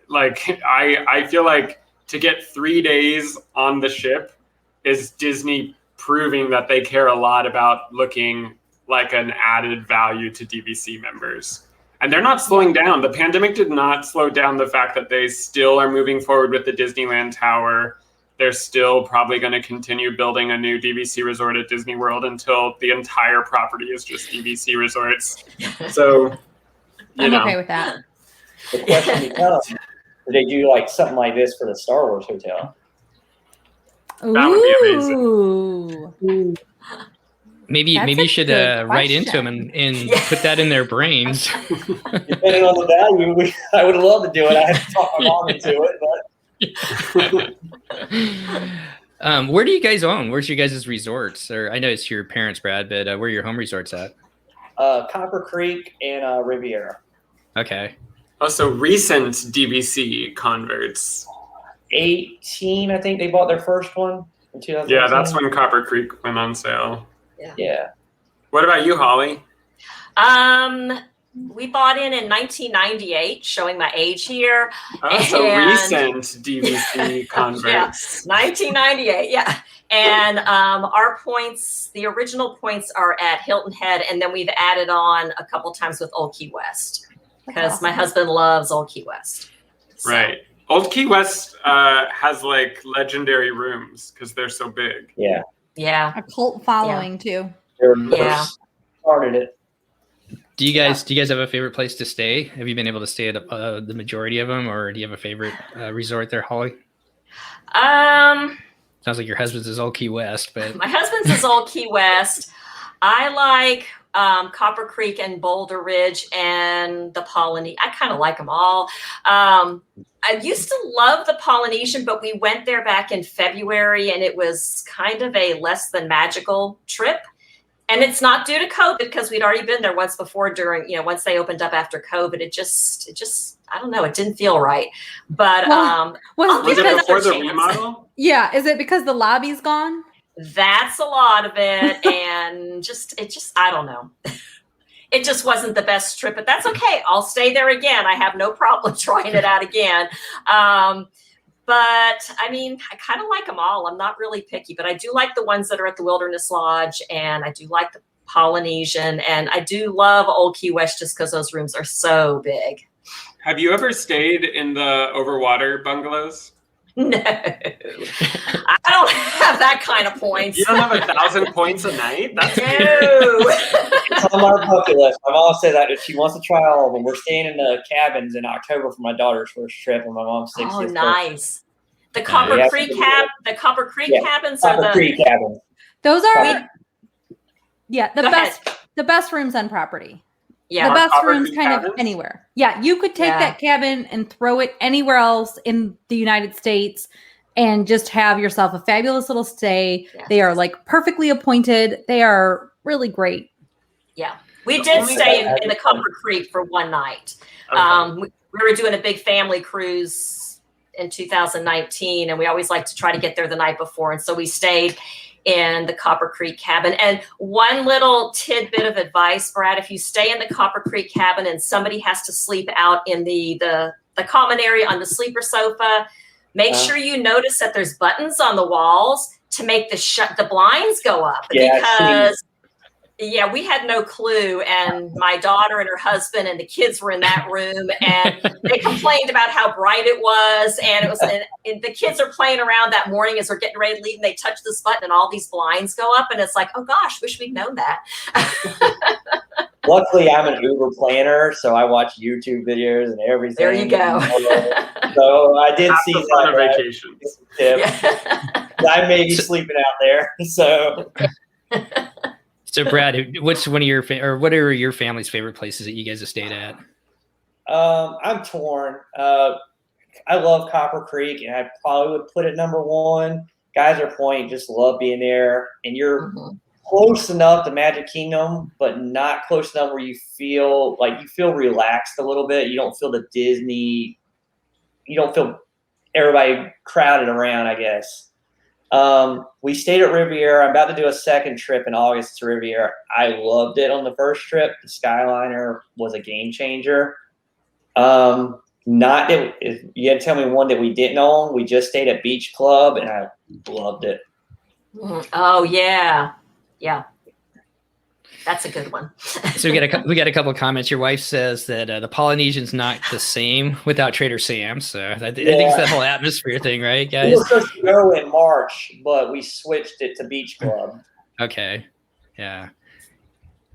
I feel like to get 3 days on the ship is Disney proving that they care a lot about looking like an added value to DVC members. And they're not slowing down. The pandemic did not slow down the fact that they still are moving forward with the Disneyland Tower. They're still probably going to continue building a new DVC resort at Disney World until the entire property is just DVC resorts. So, I'm okay with that. The question becomes, do they do like something like this for the Star Wars hotel? That would be amazing. Maybe you should write into them and put that in their brains. Depending on the value, I would love to do it. I had to talk my mom into it, but where do you guys own? Where's your guys' resorts? Or I know it's your parents, Brad, but where are your home resorts at? Copper Creek and Riviera. Okay. Also, recent DVC converts. 18, I think they bought their first one in 2018. Yeah, that's when Copper Creek went on sale. Yeah. What about you, Holly? We bought in 1998, showing my age here. So recent DVC converts. 1998, yeah. And our points, the original points are at Hilton Head, and then we've added on a couple times with Old Key West, because my husband loves Old Key West. So. Right. Old Key West has like legendary rooms because they're so big. Yeah. Yeah. A cult following too. They started it. Do you guys have a favorite place to stay? Have you been able to stay at the majority of them, or do you have a favorite resort there, Holly? Sounds like your husband's is Old Key West, but my husband's is Old Key West. I like Copper Creek and Boulder Ridge and the Polynesian. I kind of like them all. I used to love the Polynesian, but we went there back in February and it was kind of a less than magical trip. And it's not due to COVID because we'd already been there once before during, once they opened up after COVID, it just, I don't know, it didn't feel right. But was it before the remodel? Yeah. Is it because the lobby's gone? That's a lot of it. And I don't know. It just wasn't the best trip, but that's okay. I'll stay there again. I have no problem trying it out again. But I mean, I kind of like them all. I'm not really picky, but I do like the ones that are at the Wilderness Lodge, and I do like the Polynesian, and I do love Old Key West just because those rooms are so big. Have you ever stayed in the overwater bungalows? No, I don't have that kind of points. You don't have 1,000 points a night? That's no. It's on our bucket list. My mom said that if she wants to try all of them. We're staying in the cabins in October for my daughter's first trip, and my mom's 60th. Oh, nice. The Copper Creek cabins are Copper Creek cabins. Those are the best rooms on property. Yeah, the best Copper rooms Creek kind cabins? of anywhere. Yeah, you could take that cabin and throw it anywhere else in the United States and just have yourself a fabulous little stay. Yes. They are like perfectly appointed. They are really great. Yeah, we did stay in the Copper Creek for one night. Okay. We were doing a big family cruise in 2019, and we always like to try to get there the night before. And so we stayed in the Copper Creek cabin. And one little tidbit of advice, Brad, if you stay in the Copper Creek cabin and somebody has to sleep out in the common area on the sleeper sofa, make sure you notice that there's buttons on the walls to make the blinds go up. Because we had no clue, and my daughter and her husband and the kids were in that room, and they complained about how bright it was, and and the kids are playing around that morning as we're getting ready to leave, and they touch this button and all these blinds go up, and it's like, oh gosh, wish we'd known that. Luckily, I'm an Uber planner, so I watch YouTube videos and everything. There you go. So I did see the fun of that. vacations. I may be sleeping out there, so. So Brad, what's one of your what are your family's favorite places that you guys have stayed at? I'm torn. I love Copper Creek, and I probably would put it number one. Geyser Point, just love being there, and you're close enough to Magic Kingdom, but not close enough where you feel relaxed a little bit. You don't feel the Disney. You don't feel everybody crowded around, I guess. We stayed at Riviera. I'm about to do a second trip in August to Riviera. I loved it on the first trip. The Skyliner was a game changer. Not that you had to tell me one that we didn't own. We just stayed at Beach Club, and I loved it. Oh yeah, that's a good one. So we got a couple of comments. Your wife says that the Polynesian's not the same without Trader Sam's. So I think it's that whole atmosphere thing, right, guys? We were supposed to go in March, but we switched it to Beach Club. Okay, yeah.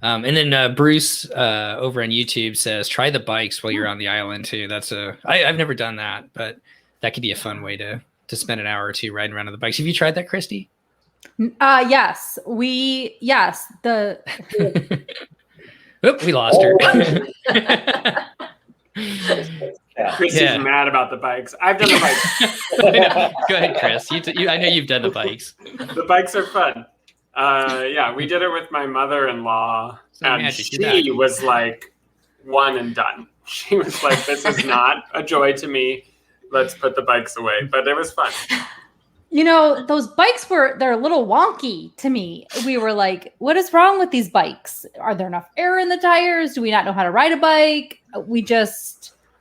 And then Bruce over on YouTube says, try the bikes while you're on the island too. I've never done that, but that could be a fun way to spend an hour or two riding around on the bikes. Have you tried that, Christy? Yes. We lost her. Christy's mad about the bikes. I've done the bikes. Go ahead, Chris. I know you've done the bikes. The bikes are fun. We did it with my mother-in-law, and she was like one and done. She was like, this is not a joy to me. Let's put the bikes away. But it was fun. Those bikes they're a little wonky to me. We were like, what is wrong with these bikes? Are there enough air in the tires? Do we not know how to ride a bike?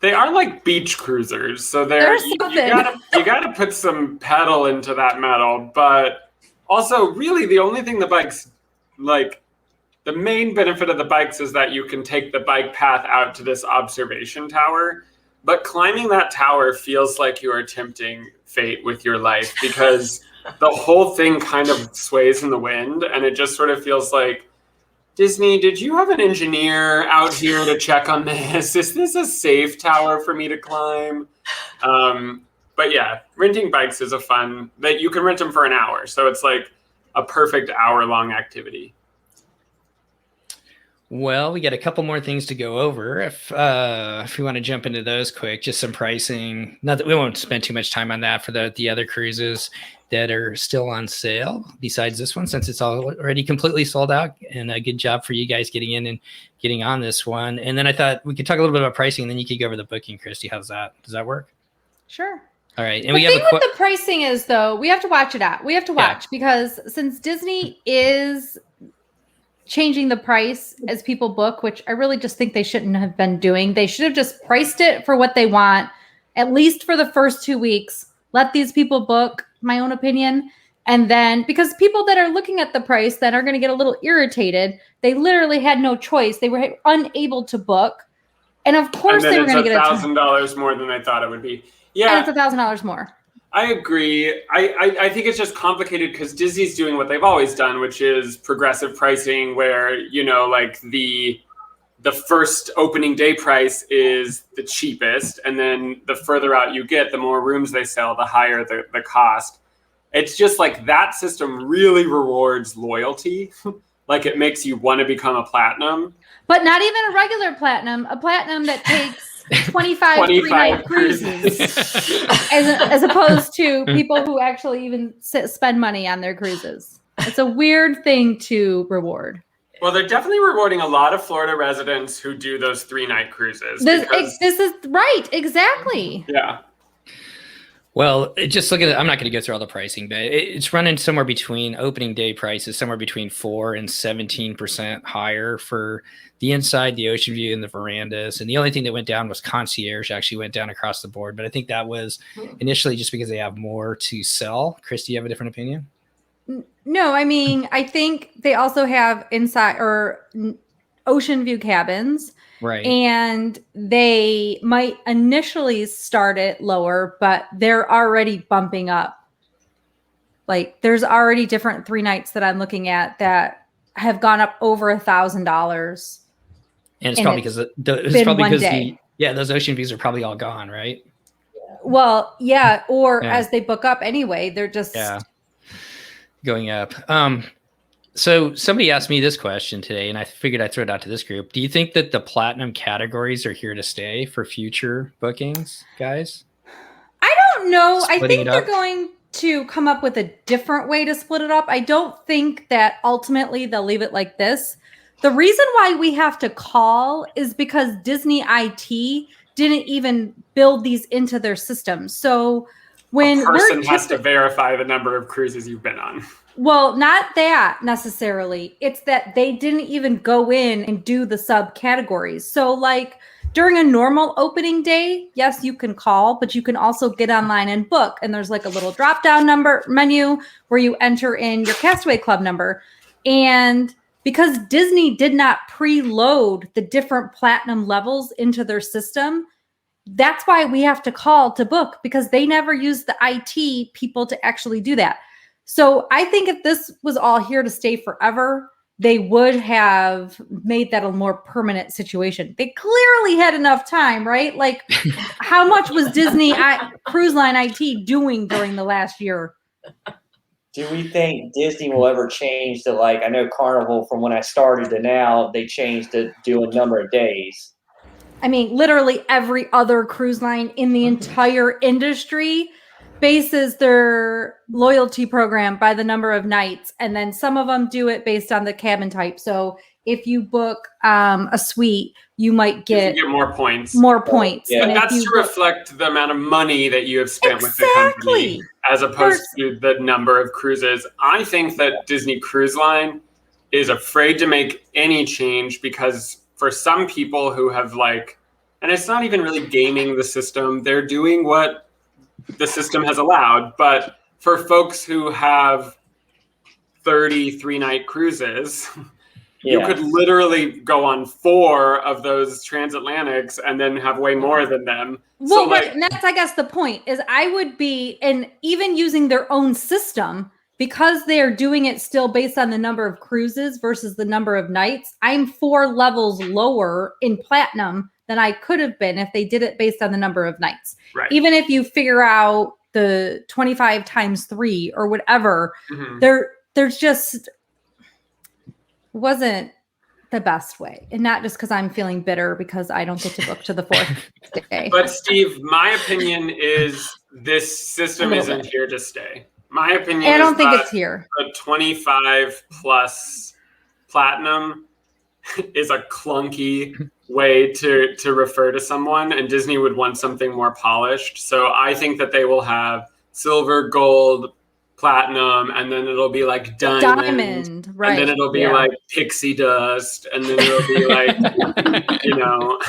They are like beach cruisers. So you gotta put some pedal into that metal. But also, really, the only thing the bikes, like, the main benefit of the bikes is that you can take the bike path out to this observation tower. But climbing that tower feels like you are tempting fate with your life, because the whole thing kind of sways in the wind, and it just sort of feels like, Disney, did you have an engineer out here to check on this? Is this a safe tower for me to climb? But yeah, renting bikes is that you can rent them for an hour. So it's like a perfect hour-long activity. Well, we got a couple more things to go over. If we want to jump into those quick, just some pricing. Not that we won't spend too much time on that for the other cruises. that are still on sale besides this one, since it's already completely sold out. And a good job for you guys getting in and getting on this one. And then I thought we could talk a little bit about pricing, and then you could go over the booking, Christy. How's that? Does that work? Sure. All right. And the we have thing with the pricing is, though, we have to watch it out. We have to watch because since Disney is changing the price as people book, which I really just think they shouldn't have been doing. They should have just priced it for what they want, at least for the first 2 weeks. Let these people book, my own opinion. And then, because people that are looking at the price that are going to get a little irritated, they literally had no choice. They were unable to book. And of course they were going to get $1,000 more than I thought it would be. Yeah. And it's $1,000 more. I agree. I think it's just complicated because Disney's doing what they've always done, which is progressive pricing where, like the first opening day price is the cheapest. And then the further out you get, the more rooms they sell, the higher the cost. It's just like that system really rewards loyalty. Like it makes you want to become a platinum. But not even a regular platinum, a platinum that takes 25 3-night cruises as opposed to people who actually even spend money on their cruises. It's a weird thing to reward. Well, they're definitely rewarding a lot of Florida residents who do those 3-night cruises. This is right. Exactly. Yeah. Well, just look at it. I'm not going to go through all the pricing, but it's running somewhere between opening day prices, somewhere between 4 and 17% higher for the inside, the ocean view, and the verandas. And the only thing that went down was concierge actually went down across the board. But I think that was initially just because they have more to sell. Chris, do you have a different opinion? No, I mean, I think they also have inside or ocean view cabins. Right. And they might initially start it lower, but they're already bumping up. Like there's already different 3 nights that I'm looking at that have gone up over $1,000. And it's probably because those ocean views are probably all gone, right? Well, yeah. Or as they book up anyway, they're just going up. So somebody asked me this question today, and I figured I'd throw it out to this group. Do you think that the platinum categories are here to stay for future bookings, guys? I don't know. I Splitting think they're going to come up with a different way to split it up. I don't think that ultimately they'll leave it like this. The reason why we have to call is because Disney IT didn't even build these into their system. So when a person has to verify the number of cruises you've been on. Well, not that necessarily. It's that they didn't even go in and do the subcategories. So like during a normal opening day, yes, you can call, but you can also get online and book. And there's like a little drop down number menu where you enter in your Castaway Club number. And because Disney did not preload the different platinum levels into their system, that's why we have to call to book, because they never used the IT people to actually do that. So I think if this was all here to stay forever, they would have made that a more permanent situation. They clearly had enough time, right? Like how much was Disney Cruise Line IT doing during the last year? Do we think Disney will ever change to, like, I know Carnival from when I started to now, they changed to do a number of days. I mean, literally every other cruise line in the entire industry bases their loyalty program by the number of nights. And then some of them do it based on the cabin type. So if you book a suite, you might get more points. Yeah. And that's to reflect the amount of money that you have spent with the company as opposed to the number of cruises. I think that Disney Cruise Line is afraid to make any change because for some people who have and it's not even really gaming the system, they're doing what the system has allowed. But for folks who have 30 3-night cruises, you could literally go on 4 of those transatlantics and then have way more than them. Well, so and that's, I guess, the point is I would be, and even using their own system, because they're doing it still based on the number of cruises versus the number of nights, I'm 4 levels lower in platinum than I could have been if they did it based on the number of nights. Right. Even if you figure out the 25 times 3 or whatever, there's just wasn't the best way. And not just because I'm feeling bitter because I don't get to book to the 4th day. But Steve, my opinion is this system isn't here to stay. My opinion And I don't is think that it's here. a 25 plus platinum is a clunky way to refer to someone, and Disney would want something more polished. So I think that they will have silver, gold, platinum, and then it'll be like diamond, right? And then it'll be like pixie dust, and then it'll be like you know,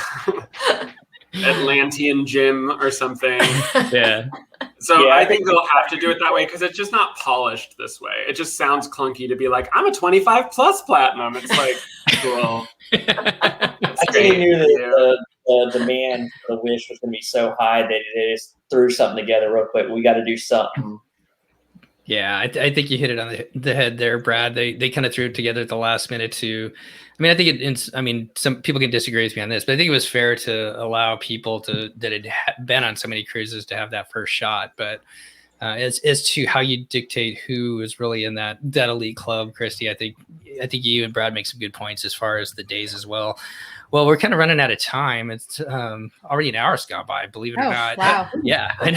Atlantean gem or something. Yeah. So I think they'll have to do it that way because it's just not polished this way. It just sounds clunky to be like, I'm a 25 plus platinum. It's like, cool. I think they knew that the demand for the Wish was going to be so high that they just threw something together real quick. We got to do something. Yeah, I think you hit it on the head there, Brad. They kind of threw it together at the last minute to. I mean, I think some people can disagree with me on this, but I think it was fair to allow people that had been on so many cruises to have that first shot. But as to how you dictate who is really in that elite club, Christy, I think you and Brad make some good points as far as the days as well. Well, we're kind of running out of time. It's already an hour's gone by, believe it or not. Wow. Yeah, I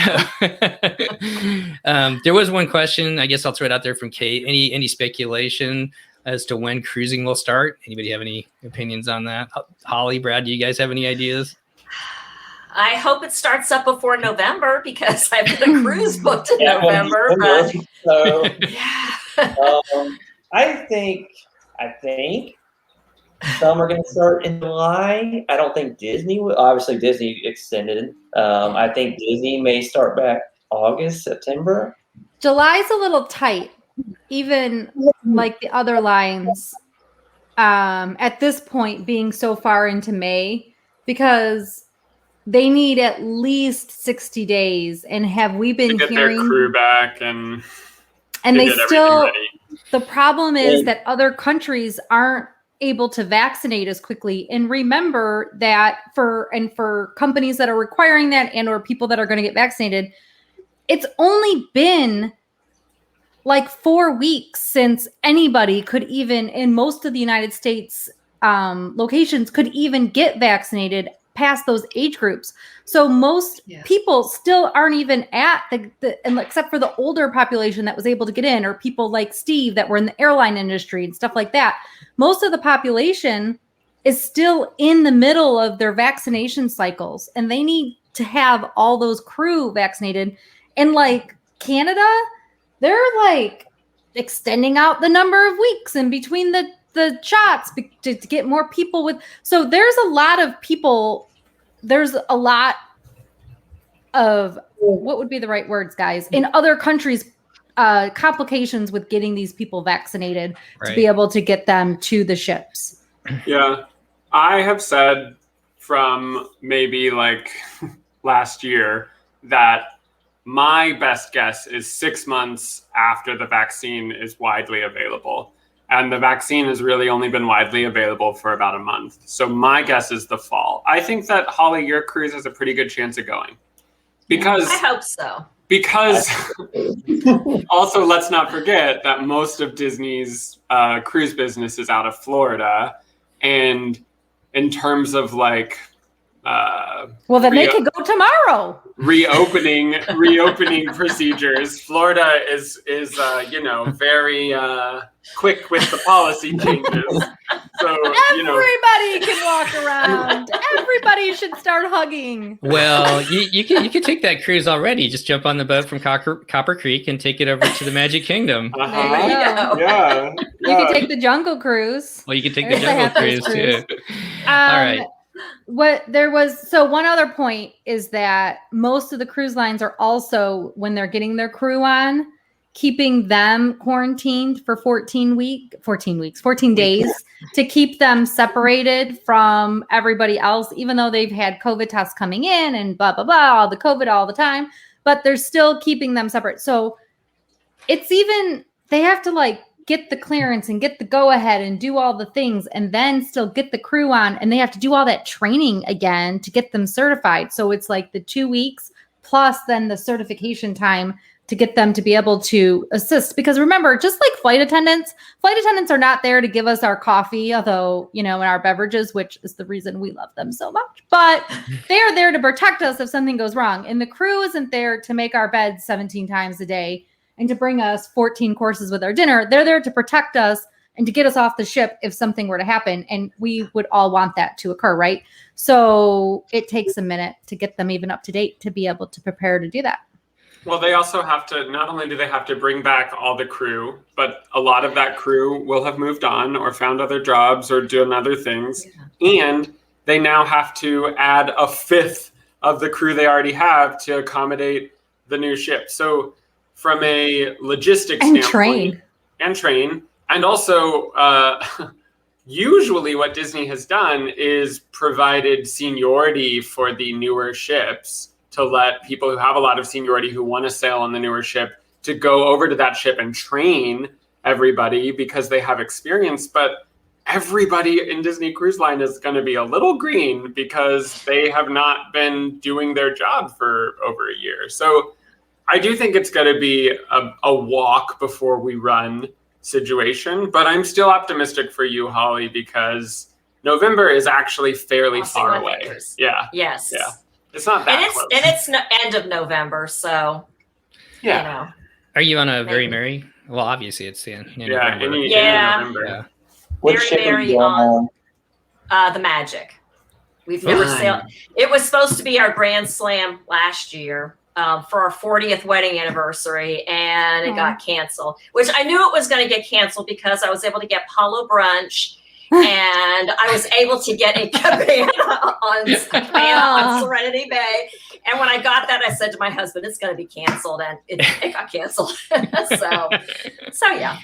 know. There was one question. I guess I'll throw it out there from Kate. Any speculation as to when cruising will start? Anybody have any opinions on that? Holly, Brad, do you guys have any ideas? I hope it starts up before November because I've got a cruise booked in November. But So, yeah. I think some are going to start in July. I don't think Disney will. Obviously, Disney extended. I think Disney may start back August, September. July's a little tight, even like the other lines at this point being so far into May, because they need at least 60 days. And have we been to get hearing their crew back and they still, ready. The problem is that other countries aren't able to vaccinate as quickly. And remember that for companies that are requiring that and or people that are going to get vaccinated, it's only been like 4 weeks since anybody could even, in most of the United States locations, could even get vaccinated past those age groups. So most people still aren't even at and except for the older population that was able to get in, or people like Steve that were in the airline industry and stuff like that. Most of the population is still in the middle of their vaccination cycles, and they need to have all those crew vaccinated. And like Canada, they're like extending out the number of weeks in between the shots to get more people with. So there's a lot of people. There's a lot of, what would be the right words, guys, in other countries, complications with getting these people vaccinated to be able to get them to the ships. Yeah, I have said from maybe like last year that my best guess is 6 months after the vaccine is widely available. And the vaccine has really only been widely available for about a month. So my guess is the fall. I think that, Holly, your cruise has a pretty good chance of going. Because I hope so. Because also, let's not forget that most of Disney's cruise business is out of Florida. And in terms of like... well, then they could go tomorrow. Reopening procedures. Florida is very quick with the policy changes. So everybody can walk around. Everybody should start hugging. Well, you can take that cruise already. Just jump on the boat from Copper Creek and take it over to the Magic Kingdom. There you go. Yeah. You can take the Jungle Cruise. Well, you can take the Jungle Cruise too. All right. So one other point is that most of the cruise lines are also, when they're getting their crew on, keeping them quarantined for 14 days to keep them separated from everybody else, even though they've had COVID tests coming in and blah, blah, blah, all the COVID all the time, but they're still keeping them separate. So it's even, they have to like get the clearance and get the go ahead and do all the things and then still get the crew on, and they have to do all that training again to get them certified. So it's like the 2 weeks plus then the certification time to get them to be able to assist. Because remember, just like flight attendants are not there to give us our coffee, although, and our beverages, which is the reason we love them so much, but they are there to protect us if something goes wrong. And the crew isn't there to make our beds 17 times a day and to bring us 14 courses with our dinner. They're there to protect us and to get us off the ship if something were to happen. And we would all want that to occur, right? So it takes a minute to get them even up to date to be able to prepare to do that. Well, they also have to, not only do they have to bring back all the crew, but a lot of that crew will have moved on or found other jobs or doing other things. Yeah. And they now have to add a fifth of the crew they already have to accommodate the new ship. So from a logistics standpoint, train. And also, usually what Disney has done is provided seniority for the newer ships to let people who have a lot of seniority who want to sail on the newer ship to go over to that ship and train everybody because they have experience. But everybody in Disney Cruise Line is going to be a little green because they have not been doing their job for over a year. So I do think it's going to be a walk before we run situation, but I'm still optimistic for you, Holly, because November is actually fairly far away. Fingers. Yeah. Yes. Yeah. It's not that close. And it's end of November, so yeah. You know. Are you on a Very Merry? Well, obviously it's in November. November. Yeah. Very Merry on the Magic. We've never sailed. It was supposed to be our Grand Slam last year for our 40th wedding anniversary, and it got canceled, which I knew it was going to get canceled because I was able to get Palo Brunch and I was able to get a cabana on Serenity Bay. And when I got that, I said to my husband, it's going to be canceled, and it got canceled. so yeah.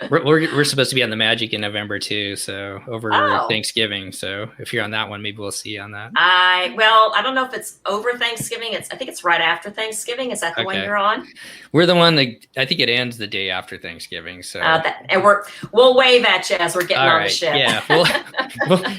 We're supposed to be on the Magic in November too, so over Thanksgiving. So if you're on that one, maybe we'll see you on that. I don't know if it's over Thanksgiving. I think it's right after Thanksgiving. Is that the one you're on? We're the one that I think it ends the day after Thanksgiving. So and we'll wave at you as we're getting on the ship. Yeah,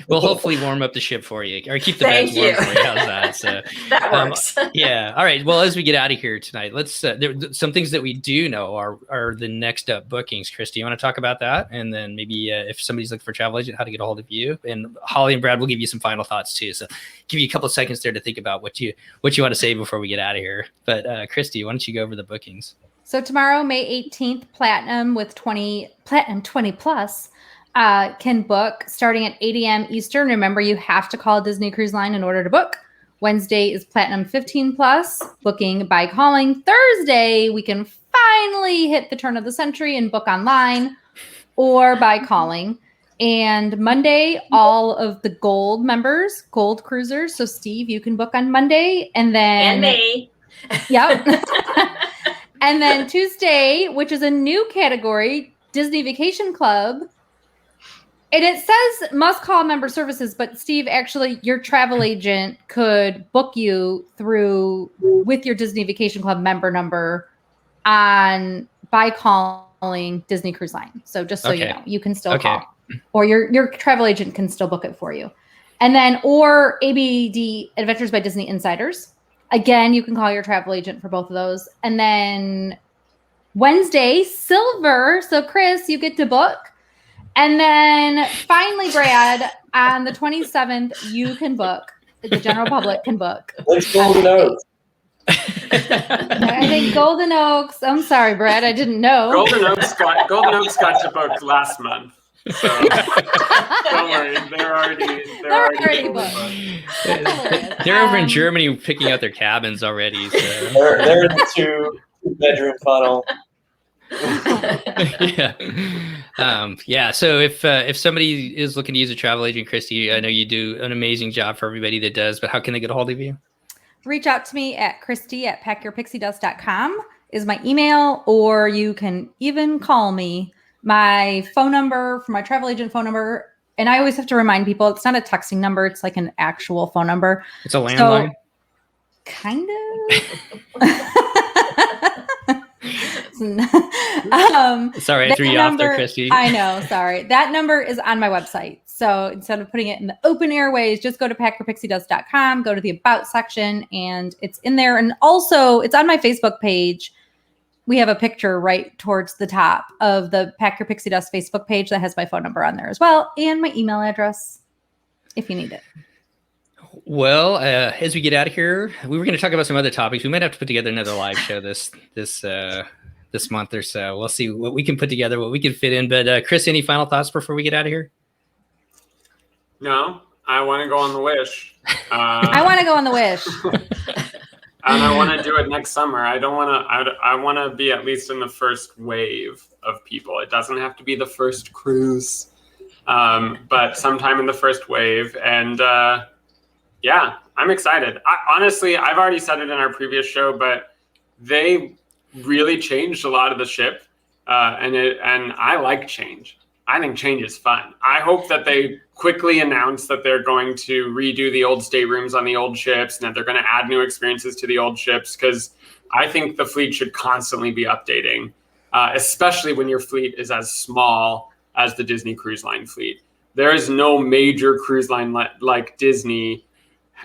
we'll hopefully warm up the ship for you or keep the beds warm for you. How's that? So that works. Yeah. All right. Well, as we get out of here tonight, let's some things that we do know are the next up bookings. Christy, you want to talk about that, and then maybe if somebody's looking for a travel agent, how to get a hold of you, and Holly and Brad will give you some final thoughts too, so give you a couple of seconds there to think about what you want to say before we get out of here. But Christy, why don't you go over the bookings? So tomorrow, May 18th, Platinum 20 plus can book starting at 8 a.m. Eastern. Remember, you have to call Disney Cruise Line in order to book. Wednesday is Platinum 15 plus, booking by calling. Thursday, we can finally hit the turn of the century and book online or by calling. And Monday, all of the gold members, gold cruisers. So Steve, you can book on Monday, and then me. Yep. And then Tuesday, which is a new category, Disney Vacation Club. And it says must call member services, but Steve, actually, your travel agent could book you with your Disney Vacation Club member number by calling Disney Cruise Line. So just so you know, you can still call, or your travel agent can still book it for you. And then, or ABD Adventures by Disney Insiders. Again, you can call your travel agent for both of those. And then Wednesday, Silver. So Chris, you get to book. And then finally, Brad, on the 27th, you can book. The general public can book. Let's Golden Oaks. I think Golden Oaks. I'm sorry, Brad. I didn't know. Golden Oaks got to book last month. So don't worry, they're already booked. They're over in Germany picking out their cabins already. So. They're in the two-bedroom funnel. Yeah. So if somebody is looking to use a travel agent, Christy, I know you do an amazing job for everybody that does, but how can they get a hold of you? Reach out to me at Christy@packyourpixiedust.com is my email, or you can even call me. My phone number for my travel agent phone number, and I always have to remind people, it's not a texting number, it's like an actual phone number. It's a landline? So, kind of. Sorry, I threw you off there, Christy. I know, sorry. That number is on my website. So instead of putting it in the open airways, just go to packyourpixiedust.com, go to the About section, and it's in there. And also, it's on my Facebook page. We have a picture right towards the top of the Pack Your Pixie Dust Facebook page that has my phone number on there as well, and my email address if you need it. Well, as we get out of here, we were going to talk about some other topics. We might have to put together another live show this this month or so. We'll see what we can put together, what we can fit in. But Chris, any final thoughts before we get out of here? No, I want to go on the Wish. I want to go on the Wish. And I want to do it next summer. I don't want to. I want to be at least in the first wave of people. It doesn't have to be the first cruise, but sometime in the first wave. And yeah, I'm excited. Honestly, I've already said it in our previous show, but they really changed a lot of the ship, and I like change. I think change is fun. I hope that they quickly announce that they're going to redo the old staterooms on the old ships and that they're going to add new experiences to the old ships, because I think the fleet should constantly be updating, especially when your fleet is as small as the Disney Cruise Line fleet. There is no major cruise line like Disney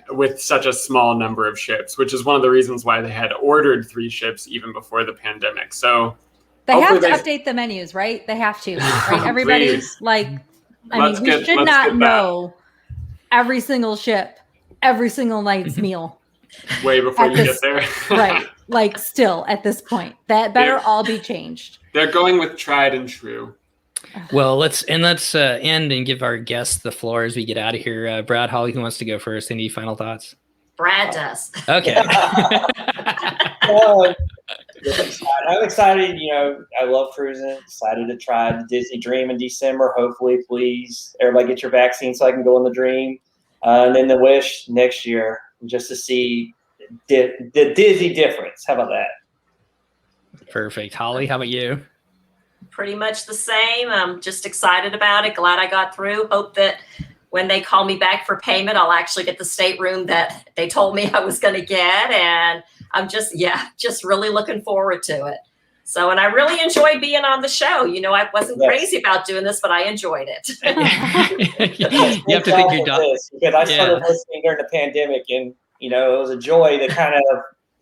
with such a small number of ships, which is one of the reasons why they had ordered 3 ships even before the pandemic. So they have to update the menus, right? They have to, right? Everybody's like, we should not know every single ship, every single night's meal. Way before you get there. Right. Like still at this point, that better all be changed. They're going with tried and true. Well, let's end and give our guests the floor as we get out of here. Brad, Holly, who wants to go first? Any final thoughts? Brad does. Okay. I'm excited. I love cruising. Excited to try the Disney Dream in December. Hopefully, please, everybody get your vaccine so I can go on the Dream. And then the Wish next year, just to see the Disney difference. How about that? Perfect. Holly, how about you? Pretty much the same. I'm just excited about it. Glad I got through. Hope that when they call me back for payment, I'll actually get the stateroom that they told me I was going to get. And I'm just really looking forward to it. So, and I really enjoyed being on the show. I wasn't crazy about doing this, but I enjoyed it. You have to think you're done. Because I started listening during the pandemic, and it was a joy to kind of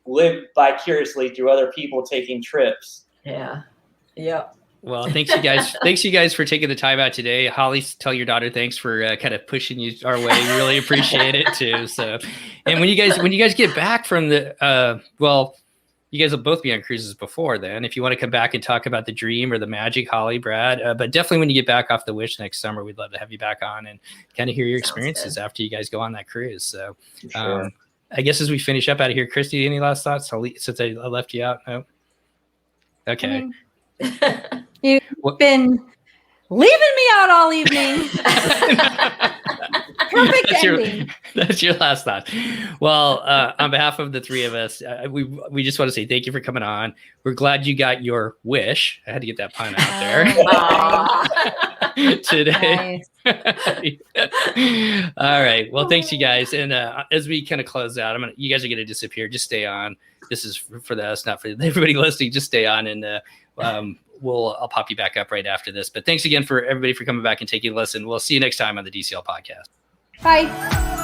live vicariously through other people taking trips. Yeah. Yep. Well, thanks you guys for taking the time out today. Holly, tell your daughter thanks for kind of pushing you our way. We really appreciate it too. So, and when you guys get back from the, you guys will both be on cruises before then. If you want to come back and talk about the Dream or the Magic, Holly, Brad, but definitely when you get back off the Wish next summer, we'd love to have you back on and kind of hear your experiences after you guys go on that cruise. So, Sure. I guess as we finish up out of here, Christy, any last thoughts? Since I left you out. No. Okay. You've been leaving me out all evening. Perfect ending. That's your last thought. Well, on behalf of the 3 of us, we just want to say thank you for coming on. We're glad you got your wish. I had to get that pun out there today. Nice. All right. Well, thanks, you guys. And as we kind of close out, you guys are going to disappear. Just stay on. This is for us, not for everybody listening. Just stay on, and I'll pop you back up right after this. But thanks again for everybody for coming back and taking a listen. We'll see you next time on the DCL podcast. Bye.